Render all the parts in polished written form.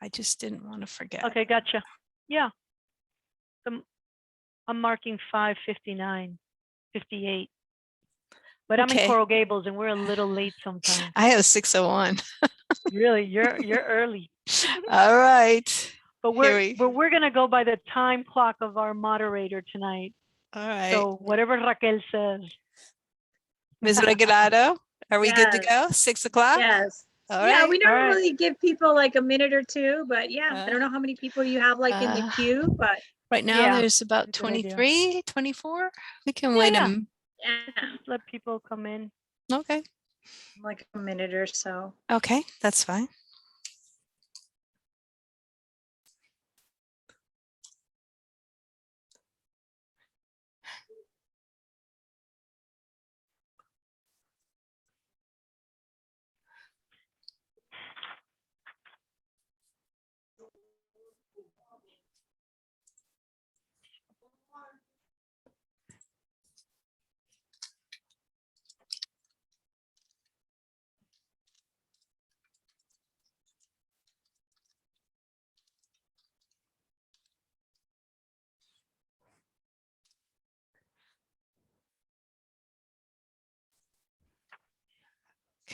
I just didn't want to forget. Okay, gotcha. Yeah. I'm marking 5:59, 58. But I'm in Okay. Coral Gables and we're a little late sometimes. I have 6:01. Really, you're early. All right. But Here we're gonna go by the time clock of our moderator tonight. All right. So whatever Raquel says. Ms. Regalado, are we good to Yes. go? 6 o'clock? Yes. All Yeah, right. we All right. normally give people like a minute or two, but yeah, I don't know how many people you have like in the queue, but Right now Yeah, there's about that's a good idea. 23, 24. We can Yeah, wait yeah. yeah, Just let people come in. Okay. like a minute or so. Okay, that's fine.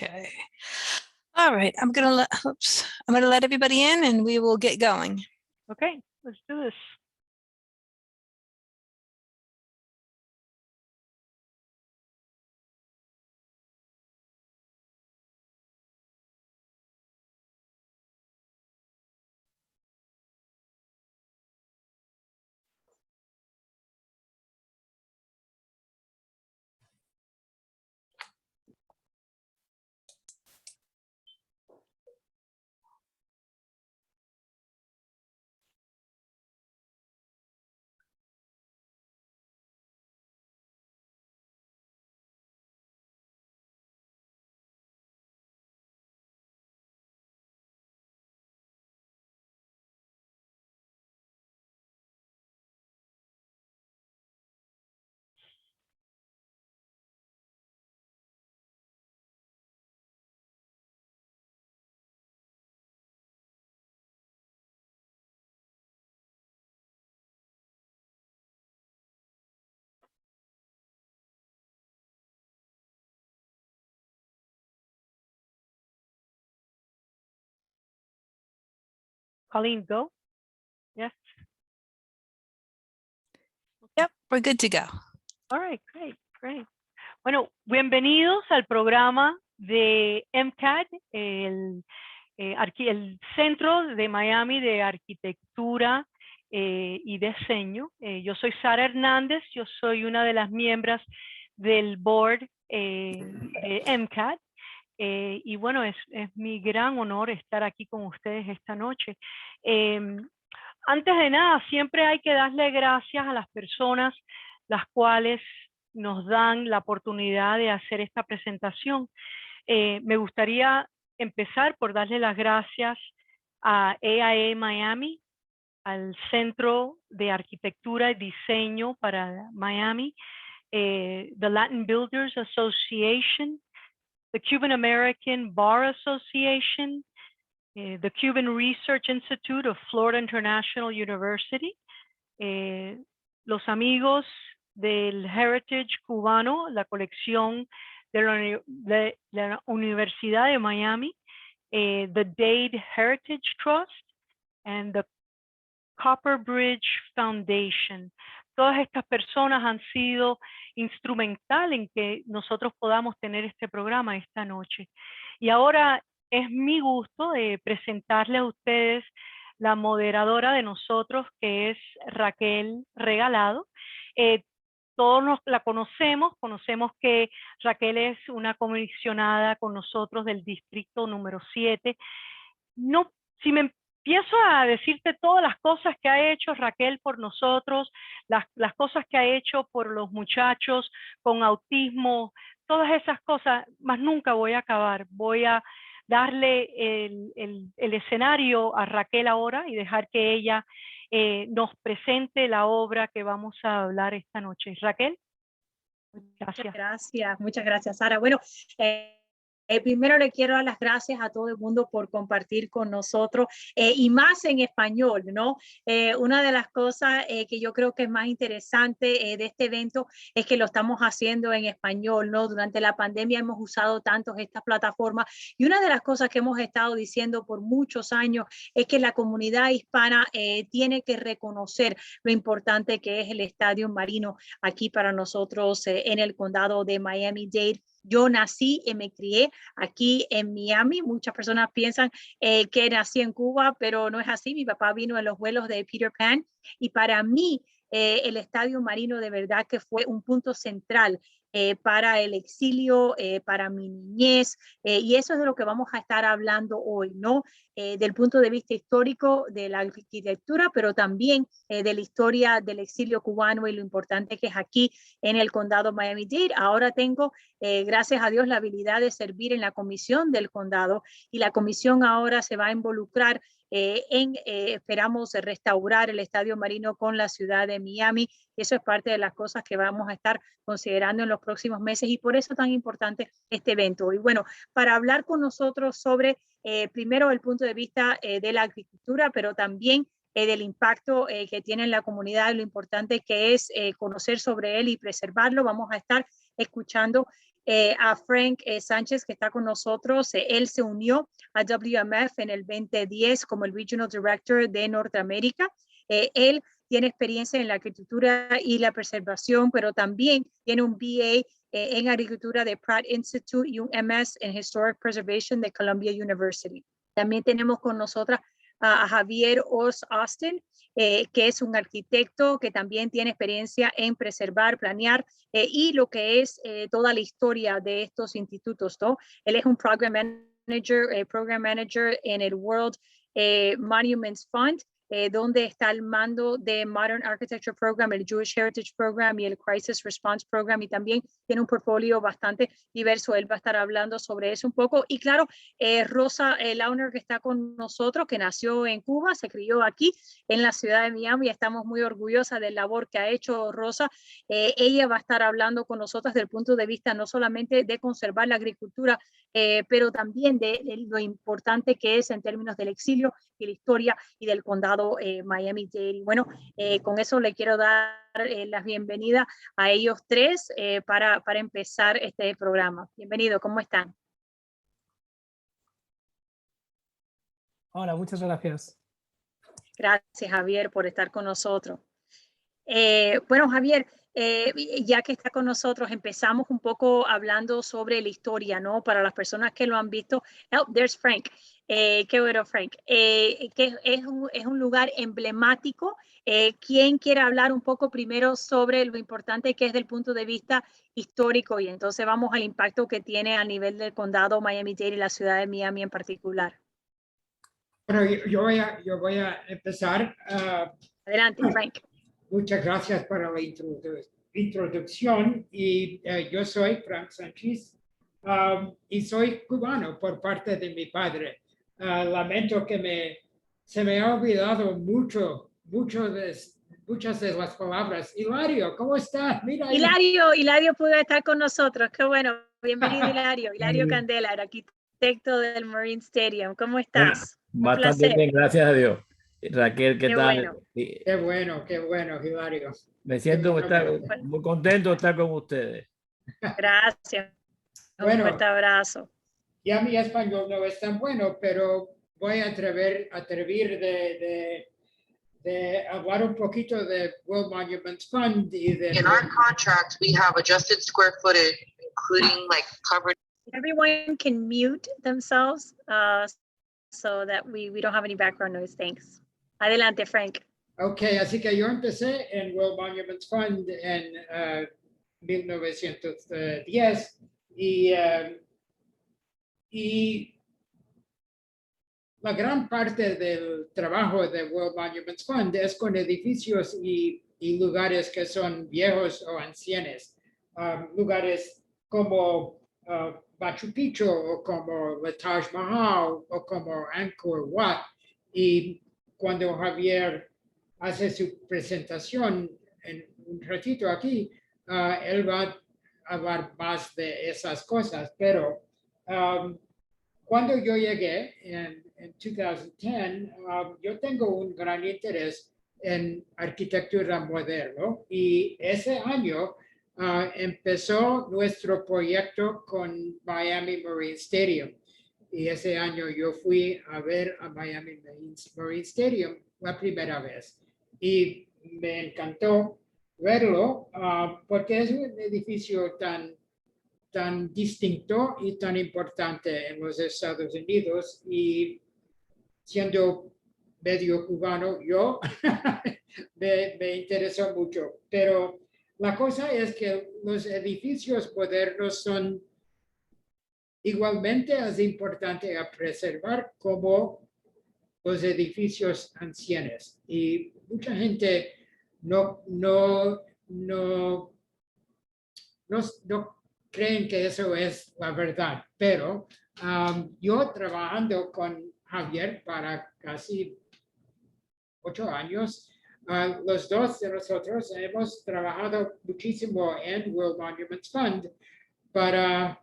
Okay. All right, I'm gonna let everybody in and we will get going. Okay, let's do this. Colleen, go. Yes. Yep, we're good to go. All right, great, great. Bueno, bienvenidos al programa de MCAD, el Centro de Miami de Arquitectura y Diseño. Yo soy Sara Hernández, yo soy una de las miembros del board de MCAD. Y bueno, es mi gran honor estar aquí con ustedes esta noche. Antes de nada, siempre hay que darle gracias a las personas las cuales nos dan la oportunidad de hacer esta presentación. Me gustaría empezar por darle las gracias a AIA Miami, al Centro de Arquitectura y Diseño para Miami, the Latin Builders Association, the Cuban American Bar Association, the Cuban Research Institute of Florida International University, los amigos del Heritage Cubano, la colección de la Universidad de Miami, the Dade Heritage Trust, and the Copper Bridge Foundation. Todas estas personas han sido instrumental en que nosotros podamos tener este programa esta noche. Y ahora es mi gusto de presentarle a ustedes la moderadora de nosotros, que es Raquel Regalado. Todos la conocemos que Raquel es una comisionada con nosotros del distrito número 7. No, si me empiezo a decirte todas las cosas que ha hecho Raquel por nosotros, las cosas que ha hecho por los muchachos con autismo, todas esas cosas, más nunca voy a acabar. Voy a darle el escenario a Raquel ahora y dejar que ella nos presente la obra que vamos a hablar esta noche. Raquel. Gracias. Muchas gracias, Sara. Bueno, Primero le quiero dar las gracias a todo el mundo por compartir con nosotros y más en español, ¿no? Una de las cosas que yo creo que es más interesante de este evento es que lo estamos haciendo en español, ¿no? Durante la pandemia hemos usado tanto estas plataformas y una de las cosas que hemos estado diciendo por muchos años es que la comunidad hispana tiene que reconocer lo importante que es el Estadio Marino aquí para nosotros en el condado de Miami-Dade. Yo nací y me crié aquí en Miami. Muchas personas piensan que nací en Cuba, pero no es así. Mi papá vino en los vuelos de Peter Pan y para mí el Estadio Marino de verdad que fue un punto central para el exilio, para mi niñez, y eso es de lo que vamos a estar hablando hoy, ¿no? Del punto de vista histórico de la arquitectura, pero también de la historia del exilio cubano y lo importante que es aquí en el condado Miami-Dade. Ahora tengo, gracias a Dios, la habilidad de servir en la comisión del condado y la comisión ahora se va a involucrar esperamos restaurar el Estadio Marino con la ciudad de Miami. Eso es parte de las cosas que vamos a estar considerando en los próximos meses y por eso es tan importante este evento. Y bueno, para hablar con nosotros sobre primero el punto de vista de la agricultura, pero también del impacto que tiene en la comunidad, lo importante que es conocer sobre él y preservarlo, vamos a estar escuchando a Frank Sánchez, que está con nosotros. Él se unió a WMF en el 2010 como el Regional Director de Norteamérica. Él tiene experiencia en la agricultura y la preservación, pero también tiene un BA en agricultura de Pratt Institute y un MS en Historic Preservation de Columbia University. También tenemos con nosotras a Javier Oz Austin, que es un arquitecto que también tiene experiencia en preservar, planear y lo que es toda la historia de estos institutos, ¿no? Él es un program manager en el World Monuments Fund, donde está al mando de Modern Architecture Program, el Jewish Heritage Program y el Crisis Response Program, y también tiene un portfolio bastante diverso. Él va a estar hablando sobre eso un poco. Y claro, Rosa Launer, que está con nosotros, que nació en Cuba, se crió aquí en la ciudad de Miami, y estamos muy orgullosas del labor que ha hecho Rosa. Ella va a estar hablando con nosotros desde el punto de vista no solamente de conservar la agricultura, pero también de lo importante que es en términos del exilio y la historia y del condado Miami-Dade. Bueno, con eso le quiero dar la bienvenida a ellos tres para empezar este programa. Bienvenido, ¿cómo están? Hola, muchas gracias. Gracias, Javier, por estar con nosotros. Bueno, Javier, ya que está con nosotros, empezamos un poco hablando sobre la historia, ¿no? Para las personas que lo han visto. Oh, there's Frank. Qué bueno, Frank. Que es un lugar emblemático. ¿Quién quiere hablar un poco primero sobre lo importante que es del punto de vista histórico? Y entonces vamos al impacto que tiene a nivel del condado Miami-Dade y la ciudad de Miami en particular. Bueno, yo voy a empezar. Adelante, Frank. Muchas gracias por la introducción. Y yo soy Frank Sánchez y soy cubano por parte de mi padre. Lamento que se me ha olvidado muchas de las palabras. Hilario, ¿cómo estás? Mira ahí. Hilario pudo estar con nosotros. Qué bueno. Bienvenido, Hilario. Hilario Candela, el arquitecto del Marine Stadium. ¿Cómo estás? Bastante bien, gracias a Dios. Raquel, ¿qué tal? Bueno. Qué bueno, Hilario. Me siento muy contento de estar con ustedes. Gracias. Bueno, un fuerte abrazo. Ya mi español no es tan bueno, pero voy a atrevir de hablar un poquito de World Monuments Fund y de... In our contract, we have adjusted square footage, including like covered. Everyone can mute themselves so that we don't have any background noise. Thanks. Adelante, Frank. Okay, así que yo empecé en World Monuments Fund en 1910 y la gran parte del trabajo de World Monuments Fund es con edificios y lugares que son viejos o ancianos. Lugares como Machu Picchu o como el Taj Mahal o como Angkor Wat. Y cuando Javier hace su presentación en un ratito aquí, él va a hablar más de esas cosas, pero cuando yo llegué en 2010, yo tengo un gran interés en arquitectura moderna y ese año empezó nuestro proyecto con Miami Marine Stadium. Y ese año yo fui a ver a Miami Marine Stadium la primera vez. Y me encantó verlo porque es un edificio tan distinto y tan importante en los Estados Unidos. Y siendo medio cubano, yo me interesó mucho. Pero la cosa es que los edificios modernos son igualmente es importante a preservar como los edificios ancianos. Y mucha gente no creen que eso es la verdad, pero yo trabajando con Javier para casi 8 años, los dos de nosotros hemos trabajado muchísimo en World Monuments Fund para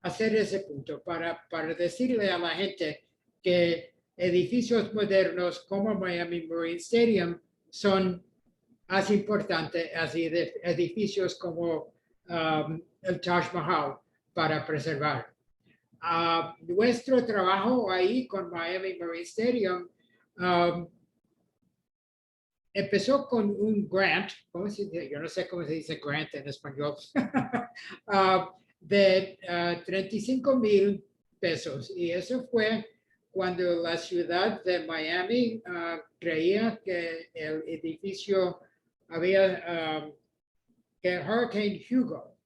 hacer ese punto, para decirle a la gente que edificios modernos como Miami Marine Stadium son más importantes así de edificios como el Taj Mahal para preservar. Nuestro trabajo ahí con Miami Marine Stadium empezó con un grant, ¿cómo se dice? Yo no sé cómo se dice grant en español, de 35,000 pesos. Y eso fue cuando la ciudad de Miami creía que el edificio había, que Hurricane Hugo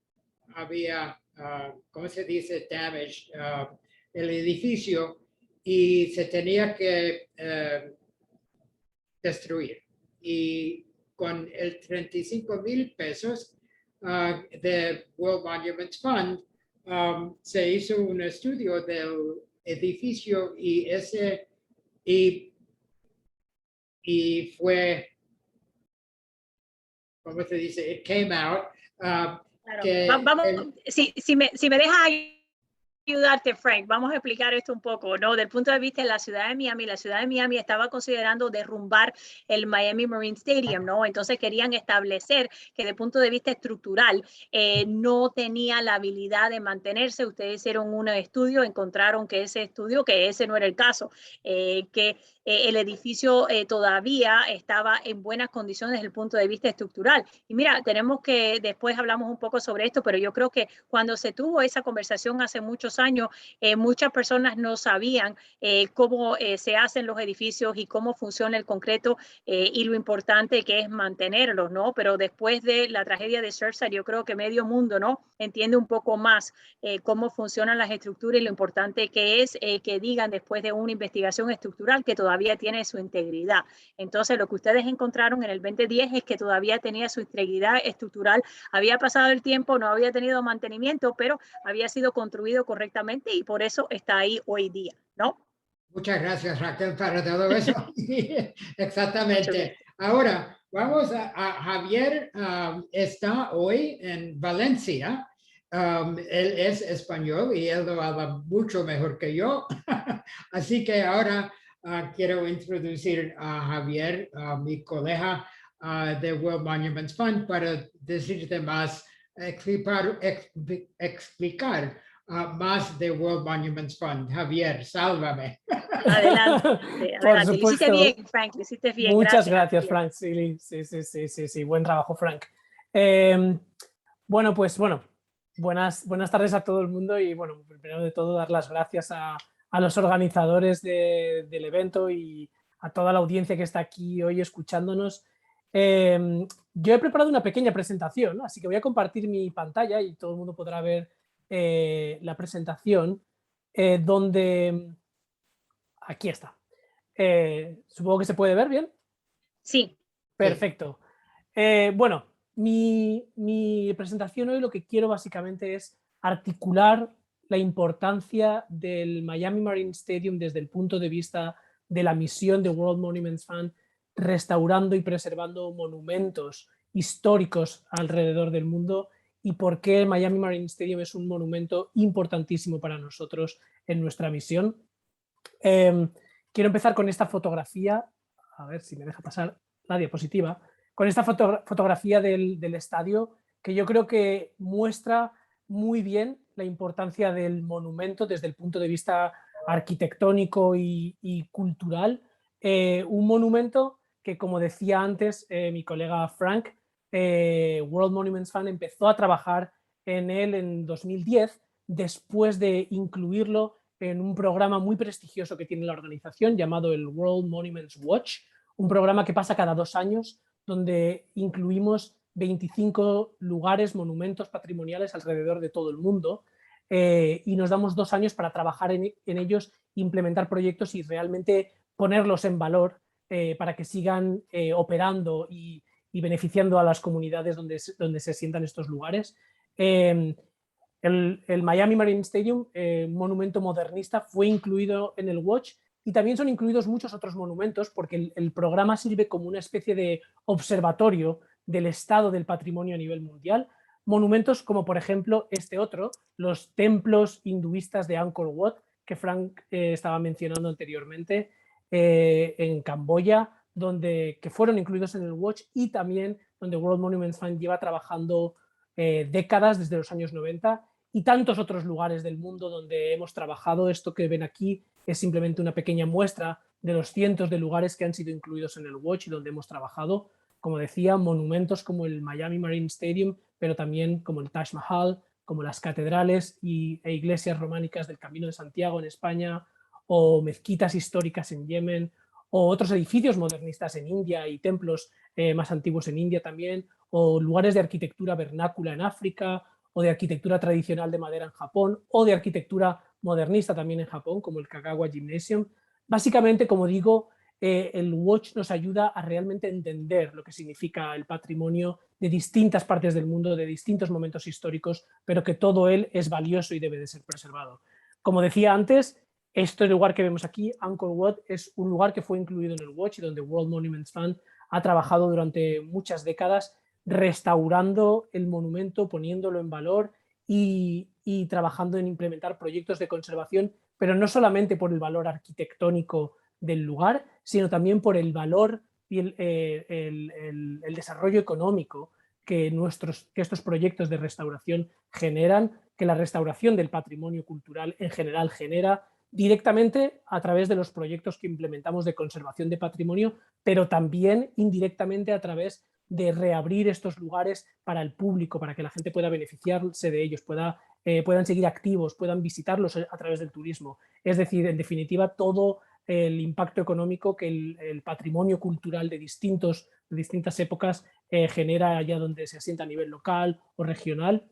había, ¿cómo se dice? Damaged el edificio y se tenía que destruir. Y con el 35,000 pesos de World Monuments Fund, se hizo un estudio del edificio y fue, ¿cómo se dice? It came out. Claro. Vamos, si me dejas ayudarte, Frank, vamos a explicar esto un poco, ¿no? Del punto de vista de la ciudad de Miami estaba considerando derrumbar el Miami Marine Stadium, ¿no? Entonces querían establecer que desde el punto de vista estructural no tenía la habilidad de mantenerse. Ustedes hicieron un estudio, encontraron que ese no era el caso, que el edificio todavía estaba en buenas condiciones desde el punto de vista estructural. Y mira, tenemos que, después hablamos un poco sobre esto, pero yo creo que cuando se tuvo esa conversación hace muchos años, muchas personas no sabían cómo se hacen los edificios y cómo funciona el concreto y lo importante que es mantenerlos, ¿no? Pero después de la tragedia de Surfside, yo creo que medio mundo, ¿no? Entiende un poco más cómo funcionan las estructuras y lo importante que es que digan después de una investigación estructural que todavía tiene su integridad. Entonces, lo que ustedes encontraron en el 2010 es que todavía tenía su integridad estructural, había pasado el tiempo, no había tenido mantenimiento, pero había sido construido correctamente y por eso está ahí hoy día, ¿no? Muchas gracias, Raquel, para todo eso. Exactamente. Ahora, vamos a Javier, está hoy en Valencia. Él es español y él lo habla mucho mejor que yo. Así que ahora quiero introducir a Javier, mi colega de World Monuments Fund, para decirte más, explicar más de World Monuments Fund. Javier, sálvame. Adelante. Por Lo supuesto. hiciste bien, Frank, lo hiciste bien. Muchas gracias, Frank. Sí, buen trabajo, Frank. Bueno, buenas tardes a todo el mundo y bueno, primero de todo dar las gracias a los organizadores del evento y a toda la audiencia que está aquí hoy escuchándonos. Yo he preparado una pequeña presentación, ¿no? Así que voy a compartir mi pantalla y todo el mundo podrá ver la presentación donde... Aquí está. Supongo que se puede ver bien. Sí. Perfecto. Bueno, mi presentación hoy lo que quiero básicamente es articular la importancia del Miami Marine Stadium desde el punto de vista de la misión de World Monuments Fund, restaurando y preservando monumentos históricos alrededor del mundo y por qué el Miami Marine Stadium es un monumento importantísimo para nosotros en nuestra misión. Quiero empezar con esta fotografía, a ver si me deja pasar la diapositiva, con esta fotografía del estadio, que yo creo que muestra muy bien la importancia del monumento desde el punto de vista arquitectónico y cultural. Un monumento que, como decía antes mi colega Frank, World Monuments Fund empezó a trabajar en él en 2010, después de incluirlo en un programa muy prestigioso que tiene la organización llamado el World Monuments Watch, un programa que pasa cada 2 años, donde incluimos 25 lugares, monumentos patrimoniales alrededor de todo el mundo, y nos damos 2 años para trabajar en ellos, implementar proyectos y realmente ponerlos en valor para que sigan operando y beneficiando a las comunidades donde se sientan estos lugares. El Miami Marine Stadium, un monumento modernista, fue incluido en el Watch, y también son incluidos muchos otros monumentos porque el programa sirve como una especie de observatorio del estado del patrimonio a nivel mundial. Monumentos como, por ejemplo, este otro, los templos hinduistas de Angkor Wat, que Frank estaba mencionando anteriormente, en Camboya, que fueron incluidos en el Watch, y también donde World Monuments Fund lleva trabajando décadas, desde los años 90, y tantos otros lugares del mundo donde hemos trabajado. Esto que ven aquí es simplemente una pequeña muestra de los cientos de lugares que han sido incluidos en el Watch y donde hemos trabajado. Como decía, monumentos como el Miami Marine Stadium, pero también como el Taj Mahal, como las catedrales e iglesias románicas del Camino de Santiago en España, o mezquitas históricas en Yemen, o otros edificios modernistas en India y templos más antiguos en India también, o lugares de arquitectura vernácula en África, o de arquitectura tradicional de madera en Japón, o de arquitectura modernista también en Japón, como el Kagawa Gymnasium. Básicamente, como digo, el Watch nos ayuda a realmente entender lo que significa el patrimonio de distintas partes del mundo, de distintos momentos históricos, pero que todo él es valioso y debe de ser preservado. Como decía antes, este lugar que vemos aquí, Angkor Wat, es un lugar que fue incluido en el Watch y donde World Monuments Fund ha trabajado durante muchas décadas restaurando el monumento, poniéndolo en valor y trabajando en implementar proyectos de conservación, pero no solamente por el valor arquitectónico del lugar, sino también por el valor y el desarrollo económico que estos proyectos de restauración generan, que la restauración del patrimonio cultural en general genera directamente a través de los proyectos que implementamos de conservación de patrimonio, pero también indirectamente a través de reabrir estos lugares para el público, para que la gente pueda beneficiarse de ellos, puedan seguir activos, puedan visitarlos a través del turismo. Es decir, en definitiva, todo el impacto económico que el patrimonio cultural de distintas épocas genera allá donde se asienta a nivel local o regional.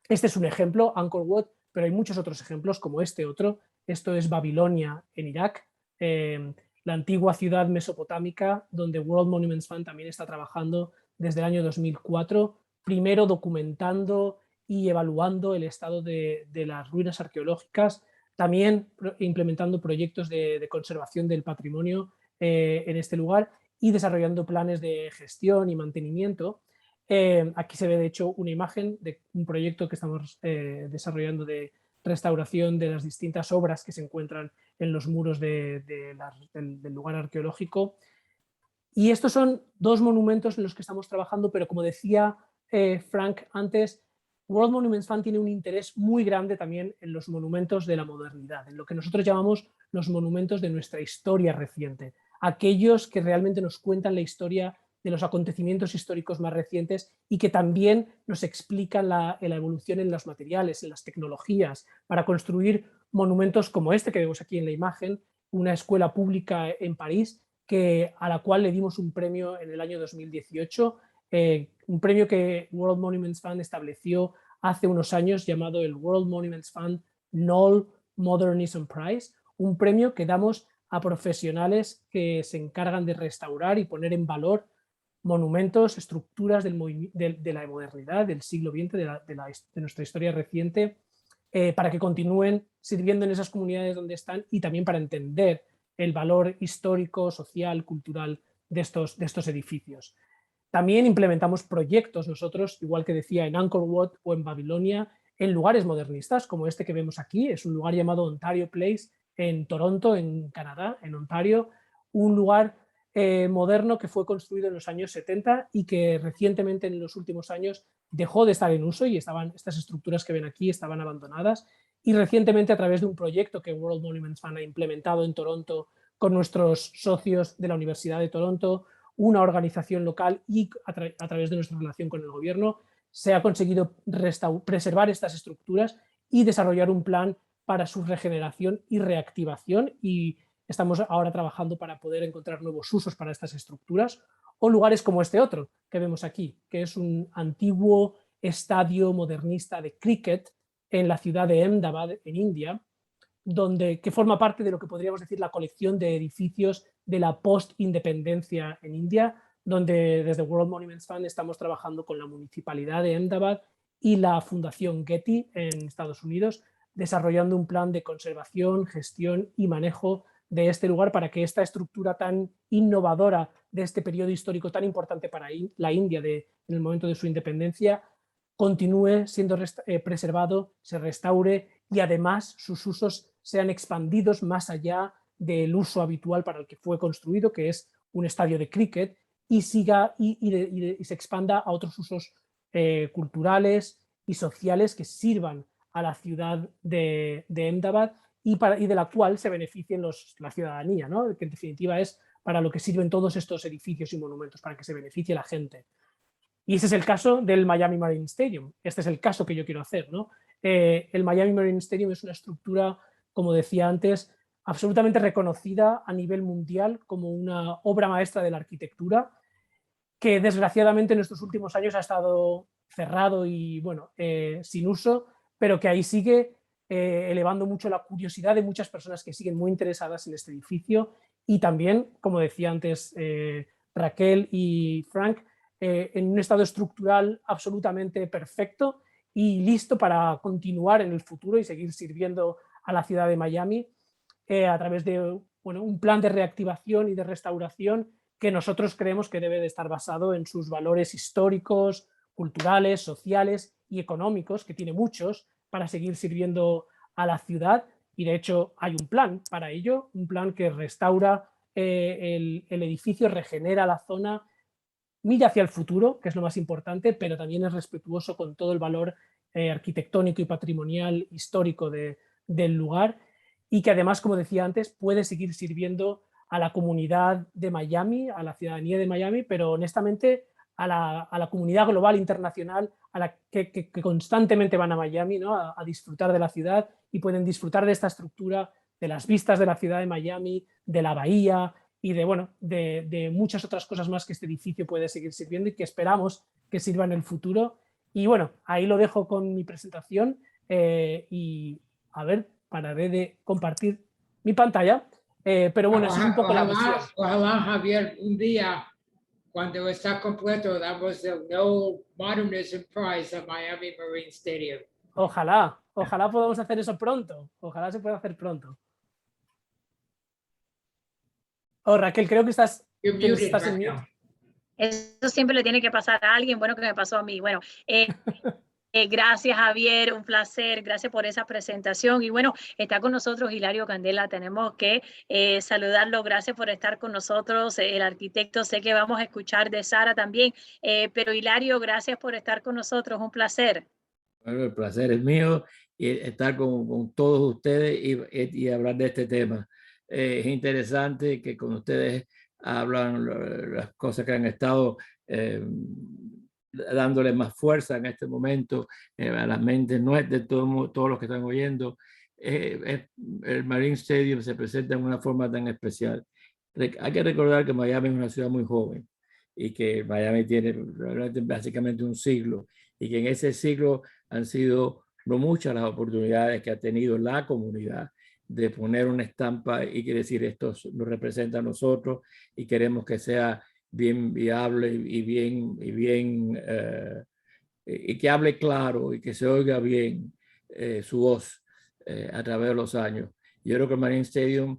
Este es un ejemplo, Angkor Wat, pero hay muchos otros ejemplos como este otro. Esto es Babilonia en Irak, la antigua ciudad mesopotámica donde World Monuments Fund también está trabajando desde el año 2004, primero documentando y evaluando el estado de las ruinas arqueológicas, también implementando proyectos de conservación del patrimonio en este lugar y desarrollando planes de gestión y mantenimiento. Aquí se ve de hecho una imagen de un proyecto que estamos desarrollando de restauración de las distintas obras que se encuentran en los muros del lugar arqueológico. Y estos son 2 monumentos en los que estamos trabajando, pero como decía Frank antes, World Monuments Fund tiene un interés muy grande también en los monumentos de la modernidad, en lo que nosotros llamamos los monumentos de nuestra historia reciente, aquellos que realmente nos cuentan la historia de los acontecimientos históricos más recientes y que también nos explican la evolución en los materiales, en las tecnologías, para construir monumentos como este que vemos aquí en la imagen, una escuela pública en París, a la cual le dimos un premio en el año 2018, un premio que World Monuments Fund estableció hace unos años llamado el World Monuments Fund Knoll Modernism Prize, un premio que damos a profesionales que se encargan de restaurar y poner en valor monumentos, estructuras de la modernidad, del siglo XX, de nuestra historia reciente, para que continúen sirviendo en esas comunidades donde están y también para entender el valor histórico, social, cultural de estos edificios. También implementamos proyectos nosotros, igual que decía, en Angkor Wat o en Babilonia, en lugares modernistas, como este que vemos aquí. Es un lugar llamado Ontario Place en Toronto, en Canadá, en Ontario, un lugar moderno que fue construido en los años 70 y que recientemente, en los últimos años, dejó de estar en uso y estas estructuras que ven aquí estaban abandonadas. Y recientemente, a través de un proyecto que World Monuments Fund ha implementado en Toronto con nuestros socios de la Universidad de Toronto, una organización local y a través de nuestra relación con el gobierno, se ha conseguido preservar estas estructuras y desarrollar un plan para su regeneración y reactivación, y estamos ahora trabajando para poder encontrar nuevos usos para estas estructuras, o lugares como este otro que vemos aquí, que es un antiguo estadio modernista de cricket en la ciudad de Ahmedabad, en India, que forma parte de lo que podríamos decir la colección de edificios de la post-independencia en India, donde desde World Monuments Fund estamos trabajando con la Municipalidad de Ahmedabad y la Fundación Getty en Estados Unidos, desarrollando un plan de conservación, gestión y manejo de este lugar para que esta estructura tan innovadora de este periodo histórico tan importante para la India en el momento de su independencia continúe siendo preservado, se restaure y además sus usos sean expandidos más allá del uso habitual para el que fue construido, que es un estadio de cricket, y siga y se expanda a otros usos culturales y sociales que sirvan a la ciudad de Ahmedabad y de la cual se beneficien la ciudadanía, ¿no? Que en definitiva es para lo que sirven todos estos edificios y monumentos, para que se beneficie la gente. Y ese es el caso del Miami Marine Stadium. Este es el caso que yo quiero hacer, ¿no? El Miami Marine Stadium es una estructura, como decía antes, absolutamente reconocida a nivel mundial como una obra maestra de la arquitectura, que desgraciadamente en estos últimos años ha estado cerrado y bueno, sin uso, pero que ahí sigue elevando mucho la curiosidad de muchas personas que siguen muy interesadas en este edificio, y también, como decía antes Raquel y Frank, en un estado estructural absolutamente perfecto y listo para continuar en el futuro y seguir sirviendo a la ciudad de Miami a través de un plan de reactivación y de restauración que nosotros creemos que debe de estar basado en sus valores históricos, culturales, sociales y económicos, que tiene muchos, para seguir sirviendo a la ciudad. Y de hecho hay un plan para ello, un plan que restaura el edificio, regenera la zona, mira hacia el futuro, que es lo más importante, pero también es respetuoso con todo el valor arquitectónico y patrimonial histórico del lugar, y que además, como decía antes, puede seguir sirviendo a la comunidad de Miami, a la ciudadanía de Miami, pero honestamente a la comunidad global internacional a la que constantemente van a Miami, ¿no? a disfrutar de la ciudad, y pueden disfrutar de esta estructura, de las vistas de la ciudad de Miami, de la bahía y de muchas otras cosas más que este edificio puede seguir sirviendo y que esperamos que sirva en el futuro. Y bueno, ahí lo dejo con mi presentación y a ver, pararé de compartir mi pantalla. Pero bueno, esa es un poco la visión. Ojalá, Javier, un día, cuando está completo, damos el No Modernism Prize a Miami Marine Stadium. Ojalá podamos hacer eso pronto. Ojalá se pueda hacer pronto. Oh, Raquel, creo que estás en mute. Eso siempre le tiene que pasar a alguien, bueno, que me pasó a mí. Bueno, gracias, Javier, un placer, gracias por esa presentación. Y bueno, está con nosotros Hilario Candela, tenemos que saludarlo, gracias por estar con nosotros, el arquitecto. Sé que vamos a escuchar de Sara también, pero Hilario, gracias por estar con nosotros, un placer. Bueno, el placer es mío estar con todos ustedes y hablar de este tema. Es interesante que con ustedes hablan las cosas que han estado dándole más fuerza en este momento a las mentes de todos los que están oyendo. El Marine Stadium se presenta en una forma tan especial. Hay que recordar que Miami es una ciudad muy joven y que Miami tiene básicamente un siglo, y que en ese siglo han sido no muchas las oportunidades que ha tenido la comunidad de poner una estampa y que decir esto nos representa a nosotros y queremos que sea bien viable y que hable claro y que se oiga bien su voz a través de los años. Yo creo que el Marine Stadium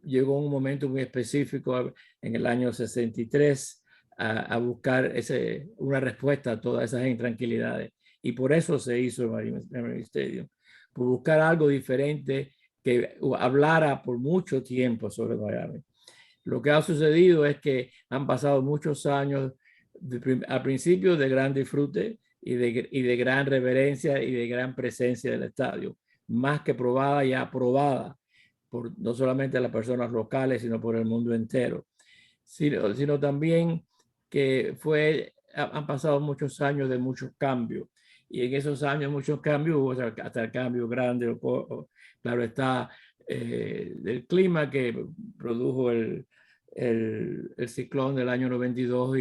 llegó a un momento muy específico en el año 63 a buscar una respuesta a todas esas intranquilidades. Y por eso se hizo el Marine Stadium, por buscar algo diferente que hablara por mucho tiempo sobre Miami. Lo que ha sucedido es que han pasado muchos años al principio de gran disfrute y de gran reverencia y de gran presencia del estadio, más que probada y aprobada por no solamente las personas locales, sino por el mundo entero, sino también que han pasado muchos años de muchos cambios. Y en esos años muchos cambios, hubo hasta el cambio grande, claro está, del clima que produjo el ciclón del año 92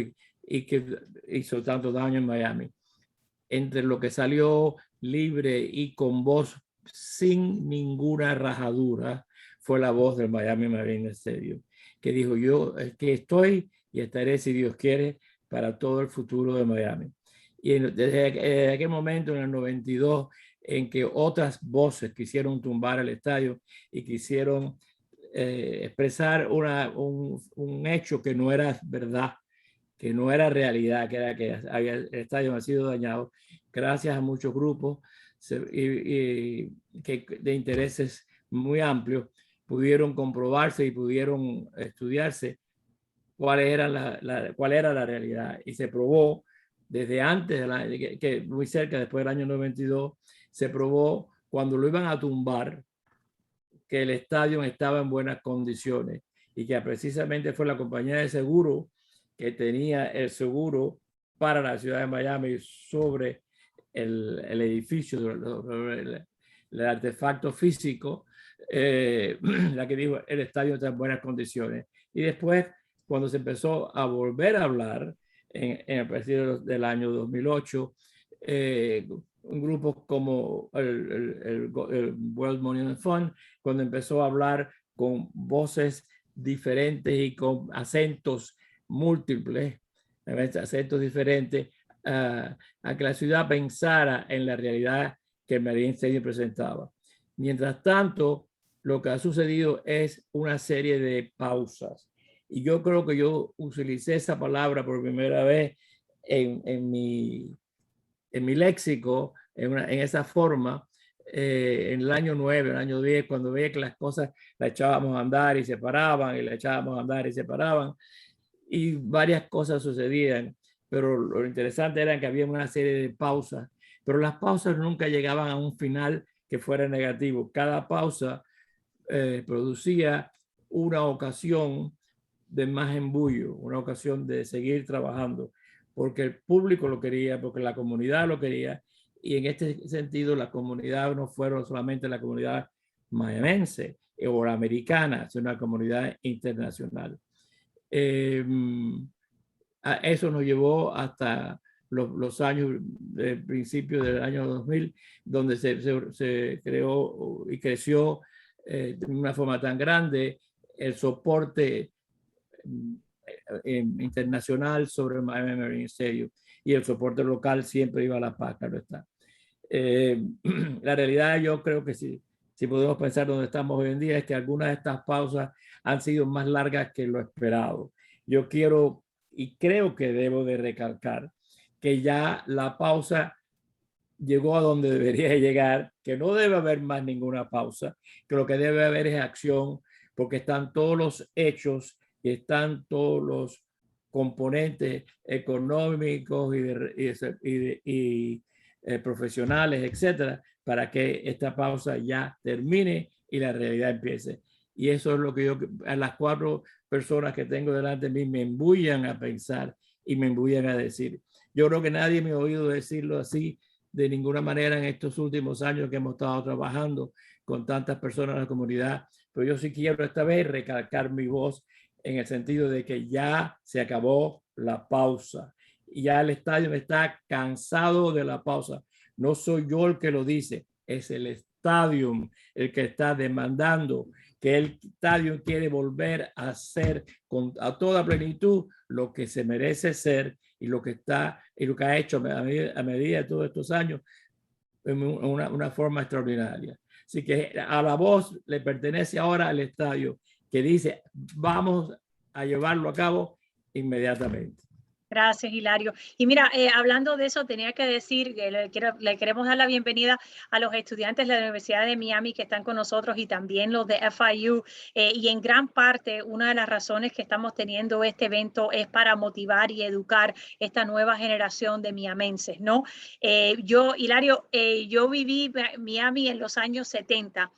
y que hizo tanto daño en Miami. Entre lo que salió libre y con voz sin ninguna rajadura fue la voz del Miami Marine Stadium, que dijo: yo que estoy y estaré, si Dios quiere, para todo el futuro de Miami. Y desde aquel momento, en el 92, en que otras voces quisieron tumbar el estadio y quisieron expresar un hecho que no era verdad, que no era realidad, que era que el estadio ha sido dañado, gracias a muchos grupos de intereses muy amplios, pudieron comprobarse y pudieron estudiarse cuál era la realidad. Y se probó desde antes, que muy cerca, después del año 92, se probó cuando lo iban a tumbar, que el estadio estaba en buenas condiciones y que precisamente fue la compañía de seguro que tenía el seguro para la ciudad de Miami sobre el edificio, el artefacto físico, la que dijo: el estadio está en buenas condiciones. Y después, cuando se empezó a volver a hablar a partir del año 2008, grupos como el World Monument Fund, cuando empezó a hablar con voces diferentes y con acentos múltiples, acentos diferentes, a que la ciudad pensara en la realidad que el Marine Stadium presentaba. Mientras tanto, lo que ha sucedido es una serie de pausas. Y yo creo que yo utilicé esa palabra por primera vez en mi léxico, en esa forma, en el año 9, el año 10, cuando veía que las cosas las echábamos a andar y se paraban, y las echábamos a andar y se paraban, y varias cosas sucedían. Pero lo interesante era que había una serie de pausas, pero las pausas nunca llegaban a un final que fuera negativo. Cada pausa producía una ocasión de más embullo, una ocasión de seguir trabajando, porque el público lo quería, porque la comunidad lo quería. Y en este sentido, la comunidad no fueron solamente la comunidad mayamense o la americana, sino una comunidad internacional. Eso nos llevó hasta los años del principio del año 2000, donde se creó y creció de una forma tan grande el soporte internacional sobre el Miami Marine Stadium, y el soporte local siempre iba a la paz, claro está. La realidad, yo creo que si podemos pensar donde estamos hoy en día, es que algunas de estas pausas han sido más largas que lo esperado. Yo quiero y creo que debo de recalcar que ya la pausa llegó a donde debería llegar, que no debe haber más ninguna pausa, que lo que debe haber es acción, porque están todos los hechos y están todos los componentes económicos y profesionales, etcétera, para que esta pausa ya termine y la realidad empiece. Y eso es lo que yo, a las 4 personas que tengo delante de mí, me embullan a pensar y me embullan a decir. Yo creo que nadie me ha oído decirlo así de ninguna manera en estos últimos años que hemos estado trabajando con tantas personas en la comunidad, pero yo sí quiero esta vez recalcar mi voz en el sentido de que ya se acabó la pausa y ya el estadio está cansado de la pausa. No soy yo el que lo dice, es el estadio el que está demandando que el estadio quiere volver a ser a toda plenitud lo que se merece ser y lo que está y lo que ha hecho a medida de todos estos años en una forma extraordinaria. Así que a la voz le pertenece ahora al estadio, que dice: vamos a llevarlo a cabo inmediatamente. Gracias, Hilario. Y mira, hablando de eso, tenía que decir que le queremos dar la bienvenida a los estudiantes de la Universidad de Miami que están con nosotros y también los de FIU. Y en gran parte, una de las razones que estamos teniendo este evento es para motivar y educar esta nueva generación de miamenses, ¿no? Hilario, yo viví Miami en los años 70,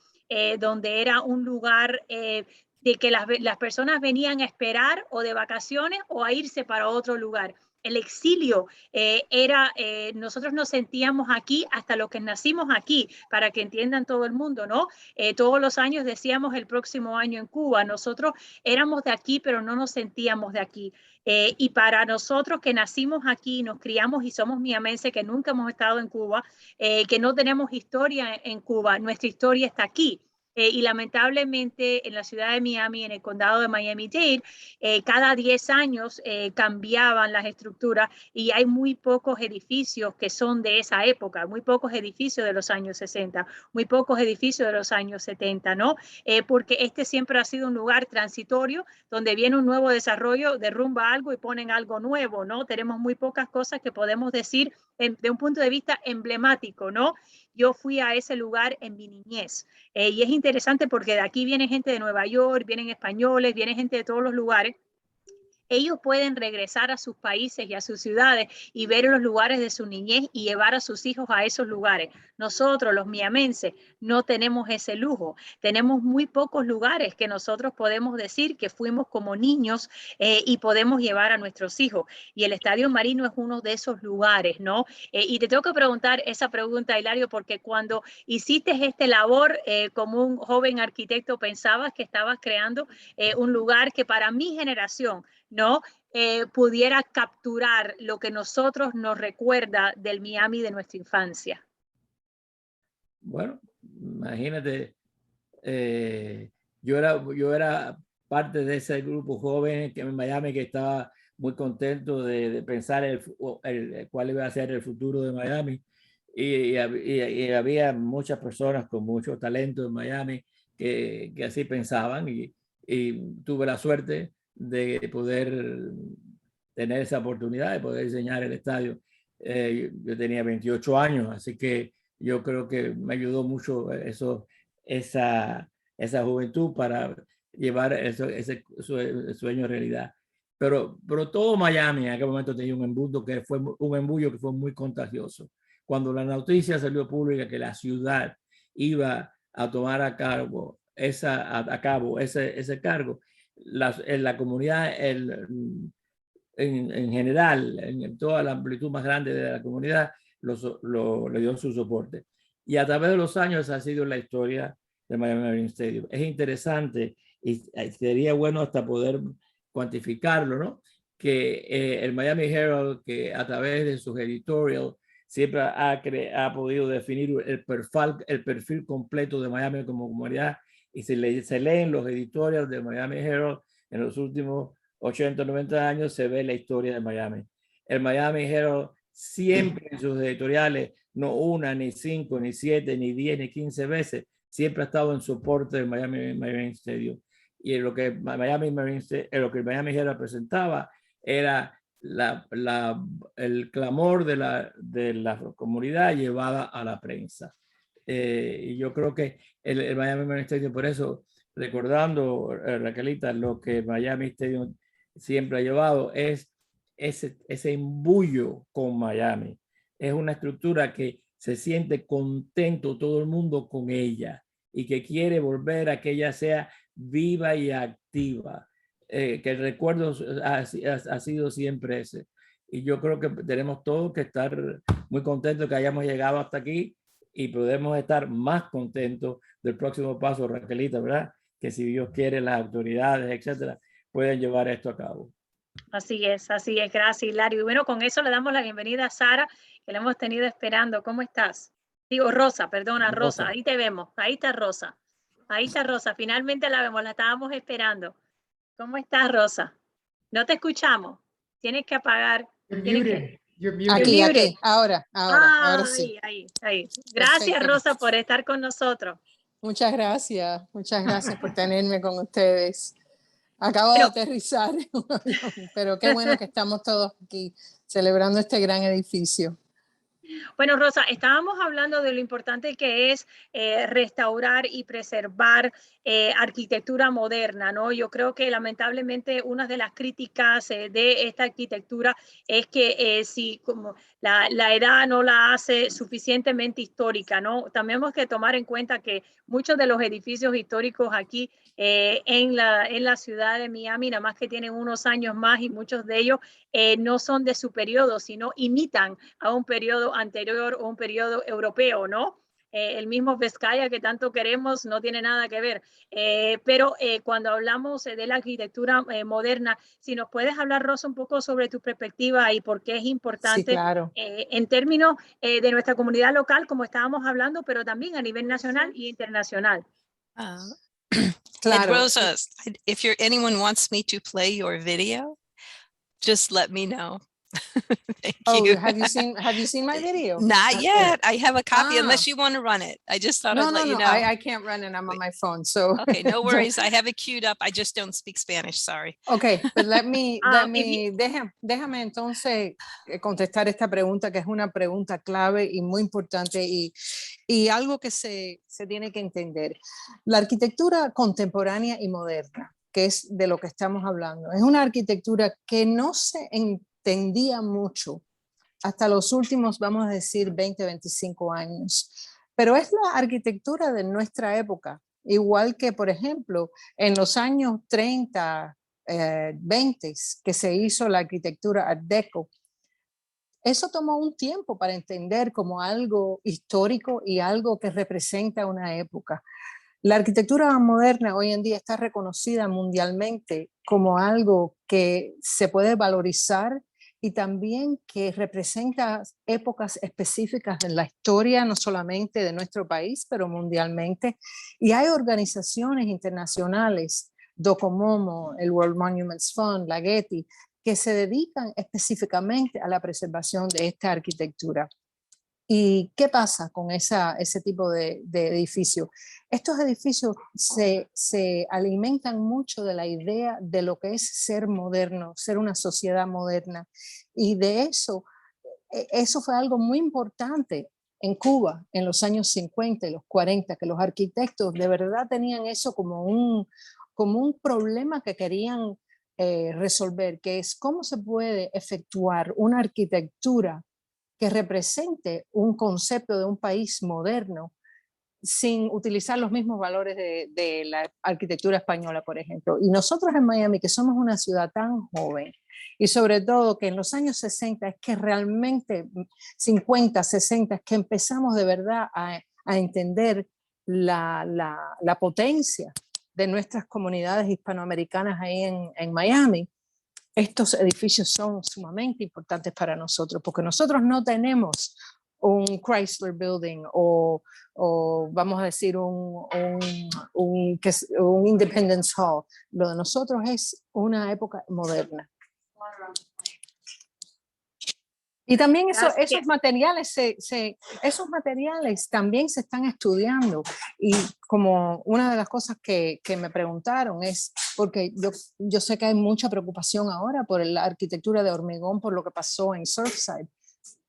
donde era un lugar de que las personas venían a esperar o de vacaciones o a irse para otro lugar. El exilio nosotros nos sentíamos aquí hasta los que nacimos aquí, para que entiendan todo el mundo, ¿no? Todos los años decíamos el próximo año en Cuba. Nosotros éramos de aquí, pero no nos sentíamos de aquí. Y para nosotros que nacimos aquí, nos criamos y somos miamenses, que nunca hemos estado en Cuba, que no tenemos historia en Cuba, nuestra historia está aquí. Y lamentablemente en la ciudad de Miami, en el condado de Miami-Dade, cada 10 años cambiaban las estructuras y hay muy pocos edificios que son de esa época, muy pocos edificios de los años 60, muy pocos edificios de los años 70, ¿no? Porque este siempre ha sido un lugar transitorio donde viene un nuevo desarrollo, derrumba algo y ponen algo nuevo, ¿no? Tenemos muy pocas cosas que podemos decir de un punto de vista emblemático, ¿no? Yo fui a ese lugar en mi niñez. Y es interesante porque de aquí viene gente de Nueva York, vienen españoles, viene gente de todos los lugares. Ellos pueden regresar a sus países y a sus ciudades y ver los lugares de su niñez y llevar a sus hijos a esos lugares. Nosotros, los miamenses, no tenemos ese lujo. Tenemos muy pocos lugares que nosotros podemos decir que fuimos como niños y podemos llevar a nuestros hijos. Y el Estadio Marino es uno de esos lugares, ¿no? Y te tengo que preguntar esa pregunta, Hilario, porque cuando hiciste este labor como un joven arquitecto, pensabas que estabas creando un lugar que para mi generación, ¿no? Pudiera capturar lo que nosotros nos recuerda del Miami de nuestra infancia. Bueno, imagínate, yo era parte de ese grupo joven que en Miami que estaba muy contento de pensar cuál iba a ser el futuro de Miami. Y había muchas personas con mucho talento en Miami que así pensaban y tuve la suerte de poder tener esa oportunidad de poder diseñar el estadio. Yo tenía 28 años, así que yo creo que me ayudó mucho esa juventud para llevar ese sueño a realidad. Pero todo Miami en aquel momento tenía un embullo que fue muy contagioso. Cuando la noticia salió pública que la ciudad iba a tomar a cabo ese cargo, la comunidad en general, en toda la amplitud más grande de la comunidad, le dio su soporte. Y a través de los años ha sido la historia de Miami Marine Stadium. Es interesante y sería bueno hasta poder cuantificarlo, ¿no? Que el Miami Herald, que a través de sus editorials siempre ha podido definir el perfil completo de Miami como comunidad, y se leen los editoriales de Miami Herald en los últimos 80, 90 años, se ve la historia de Miami. El Miami Herald siempre en sus editoriales, no una, ni 5, ni 7, ni 10, ni 15 veces, siempre ha estado en soporte del Miami Marine Stadium. Y lo que el Miami Herald presentaba era el clamor de la comunidad llevada a la prensa. Y yo creo que el Miami Marine Stadium, por eso, recordando, Raquelita, lo que Miami Stadium siempre ha llevado es ese embullo con Miami. Es una estructura que se siente contento todo el mundo con ella y que quiere volver a que ella sea viva y activa. Que el recuerdo ha sido siempre ese. Y yo creo que tenemos todos que estar muy contentos que hayamos llegado hasta aquí y podemos estar más contentos del próximo paso, Raquelita, ¿verdad? Que si Dios quiere, las autoridades, etcétera, pueden llevar esto a cabo. Así es, gracias, Hilario. Y bueno, con eso le damos la bienvenida a Sara, que la hemos tenido esperando. ¿Cómo estás? Digo, Rosa, perdona, Rosa, ahí te vemos, ahí está Rosa, finalmente la vemos, la estábamos esperando. ¿Cómo estás, Rosa? No te escuchamos, tienes que apagar. Aquí, ahora sí. Ahí. Gracias, Perfecto. Rosa, por estar con nosotros. Muchas gracias por tenerme con ustedes. Acabo de aterrizar en un avión, pero qué bueno que estamos todos aquí celebrando este gran edificio. Bueno, Rosa, estábamos hablando de lo importante que es restaurar y preservar arquitectura moderna, ¿no? Yo creo que lamentablemente una de las críticas de esta arquitectura es que si como la edad no la hace suficientemente histórica, ¿no? También tenemos que tomar en cuenta que muchos de los edificios históricos aquí en la ciudad de Miami, nada más que tienen unos años más y muchos de ellos no son de su periodo, sino imitan a un periodo anterior o un periodo europeo, ¿no? El mismo Vizcaya que tanto queremos no tiene nada que ver. Pero cuando hablamos de la arquitectura moderna, si nos puedes hablar, Rosa, un poco sobre tu perspectiva y por qué es importante, sí, claro, en términos de nuestra comunidad local, como estábamos hablando, pero también a nivel nacional e internacional. claro. And Rosa, if anyone wants me to play your video, just let me know. Thank you. Have you seen my video? Not yet. I have a copy unless you want to run it. I just thought I'd let you know. I can't run it. I'm on my phone. So okay, no worries. I have it queued up. I just don't speak Spanish. Sorry. Okay, but déjame entonces contestar esta pregunta, que es una pregunta clave y muy importante y algo que se tiene que entender. La arquitectura contemporánea y moderna, que es de lo que estamos hablando, es una arquitectura que no se entendía mucho hasta los últimos, vamos a decir, 20, 25 años. Pero es la arquitectura de nuestra época, igual que, por ejemplo, en los años 30, 20, que se hizo la arquitectura Art Deco. Eso tomó un tiempo para entender como algo histórico y algo que representa una época. La arquitectura moderna hoy en día está reconocida mundialmente como algo que se puede valorizar y también que representa épocas específicas en la historia, no solamente de nuestro país, pero mundialmente. Y hay organizaciones internacionales, Docomomo, el World Monuments Fund, la Getty, que se dedican específicamente a la preservación de esta arquitectura. ¿Y qué pasa con ese tipo de edificios? Estos edificios se alimentan mucho de la idea de lo que es ser moderno, ser una sociedad moderna. Y de eso fue algo muy importante en Cuba en los años 50 y los 40, que los arquitectos de verdad tenían eso como un problema que querían resolver, que es cómo se puede efectuar una arquitectura que represente un concepto de un país moderno sin utilizar los mismos valores de la arquitectura española, por ejemplo. Y nosotros en Miami, que somos una ciudad tan joven, y sobre todo que en los años 60 es que realmente, 50, 60, es que empezamos de verdad a entender la potencia de nuestras comunidades hispanoamericanas ahí en Miami. Estos edificios son sumamente importantes para nosotros, porque nosotros no tenemos un Chrysler Building o vamos a decir un Independence Hall. Lo de nosotros es una época moderna. Y también esos materiales también se están estudiando. Y como una de las cosas que me preguntaron es, porque yo sé que hay mucha preocupación ahora por la arquitectura de hormigón, por lo que pasó en Surfside,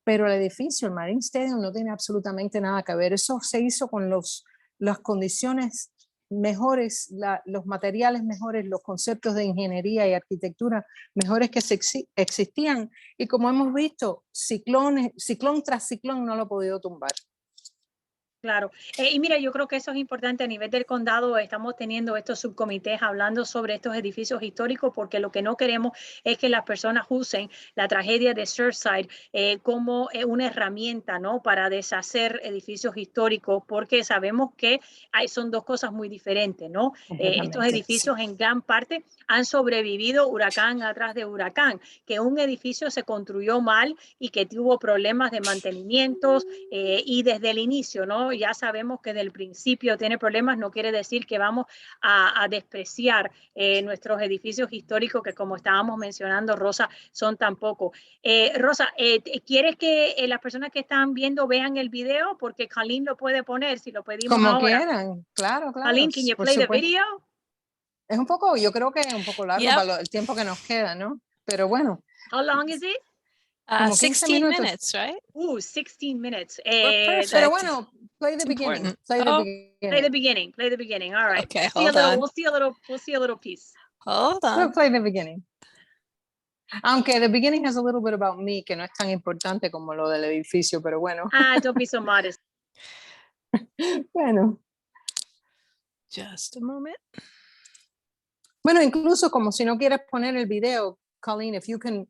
pero el edificio, el Marine Stadium, no tiene absolutamente nada que ver. Eso se hizo con las condiciones mejores, los materiales mejores, los conceptos de ingeniería y arquitectura mejores que existían. Y como hemos visto, ciclón tras ciclón no lo ha podido tumbar. Claro. Y mira, yo creo que eso es importante a nivel del condado. Estamos teniendo estos subcomités hablando sobre estos edificios históricos porque lo que no queremos es que las personas usen la tragedia de Surfside como una herramienta, ¿no? Para deshacer edificios históricos, porque sabemos que son dos cosas muy diferentes, ¿no? Estos edificios en gran parte han sobrevivido huracán atrás de huracán, que un edificio se construyó mal y que tuvo problemas de mantenimientos y desde el inicio, ¿no? Ya sabemos que del principio tiene problemas, no quiere decir que vamos a despreciar nuestros edificios históricos que, como estábamos mencionando, Rosa, son tan pocos. Rosa, ¿quieres que las personas que están viendo vean el video? Porque Colleen lo puede poner si lo pedimos como ahora. Quieran, claro. Colleen, can you play the video? Es un poco, yo creo que es un poco largo Yep. para el tiempo que nos queda, ¿no? Pero bueno, How long is it? Como 15 16 minutos. minutes, right? 16 minutes. perfect. pero bueno, play the It's beginning. important. Play the Oh. beginning. Play the beginning. Play the beginning. All right. Okay, We'll hold on. we'll see a little piece. Hold We'll on. play the beginning. Aunque the beginning has a little bit about me, que no es tan importante como lo del edificio, pero bueno. Don't be so modest. Bueno. Just a moment. Bueno, incluso como si no quieres poner el video, Colleen, if you can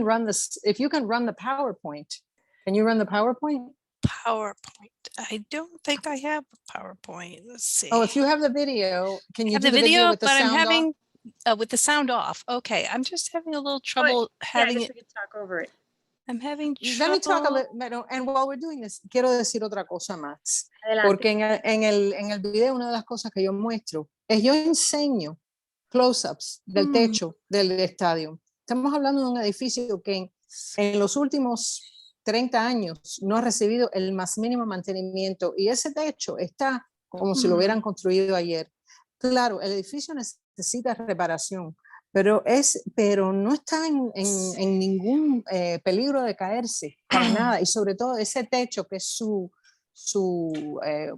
run the PowerPoint. Can you run the PowerPoint? PowerPoint. I don't think I have a PowerPoint. Let's see. Oh, if you have the video, can I you have do the video, with the but I'm sound off? having with the sound off. Okay, I'm just having a little trouble Yeah, I having guess it. we can talk over it. I'm having Let me talk a trouble. little, and while we're doing this, quiero decir otra cosa más. Adelante. Porque en el video una de las cosas que yo muestro es yo enseño close-ups del techo del estadio. Estamos hablando de un edificio que en los últimos 30 años no ha recibido el más mínimo mantenimiento y ese techo está como si lo hubieran construido ayer. Claro, el edificio necesita reparación, pero no está en ningún peligro de caerse, para nada. Y sobre todo ese techo que es su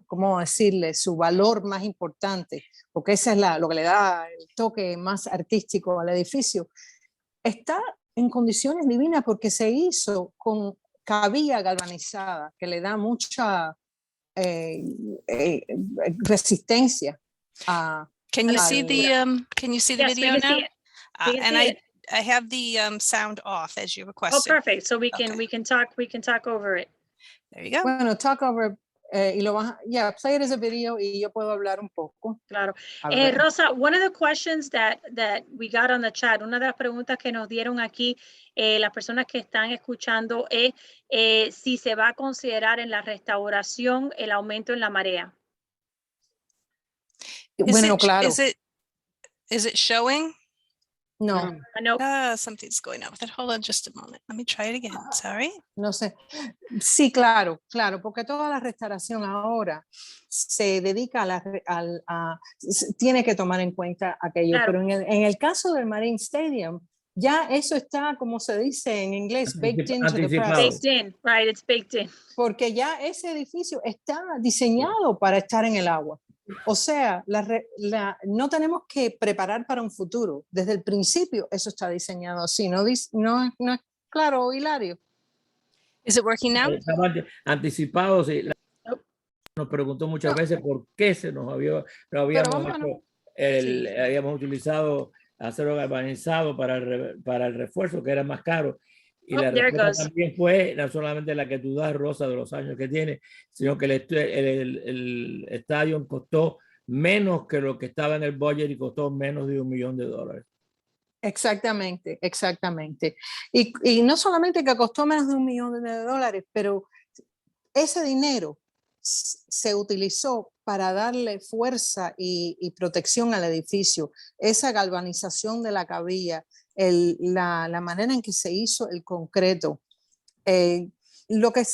¿cómo decirle? Su valor más importante, porque esa es lo que le da el toque más artístico al edificio. Está en condiciones divinas porque se hizo con cabilla galvanizada, que le da mucha resistencia a... Can you see the Yes, we video can see now? it. We can And see it. I have the sound off as you Oh, requested. perfect. So we Okay. can talk over it. There you go. Bueno, talk over, y lo vas a, play it as a video y yo puedo hablar un poco. Claro. A ver. Rosa, one of the questions that we got on the chat, una de las preguntas que nos dieron aquí las personas que están escuchando es si se va a considerar en la restauración el aumento en la marea. Bueno, claro. Is it showing? No, No, Something's going on with it. Hold on just a moment. Let me try it again. Sorry. no sé. Sí, claro, porque toda la restauración ahora se dedica tiene que tomar en cuenta aquello, Claro. pero en el caso del Marine Stadium, ya eso está, como se dice en inglés, baked into the Anticipado. process, baked in, right? It's baked in. porque ya ese edificio está diseñado para estar en el agua. O sea, no tenemos que preparar para un futuro. Desde el principio eso está diseñado así. No es claro, Hilario. Is it working now? Estaba anticipado, sí. Nos preguntó muchas veces por qué habíamos utilizado acero galvanizado para el refuerzo, que era más caro. Y Oh, la there it respuesta goes. también fue no solamente la que tú das, Rosa, de los años que tiene, sino que el estadio costó menos que lo que estaba en el budget y costó menos de $1 millón. Exactamente. Y no solamente que costó menos de $1 millón, pero ese dinero se utilizó para darle fuerza y protección al edificio, esa galvanización de la cabilla, la manera en que se hizo el concreto. Lo que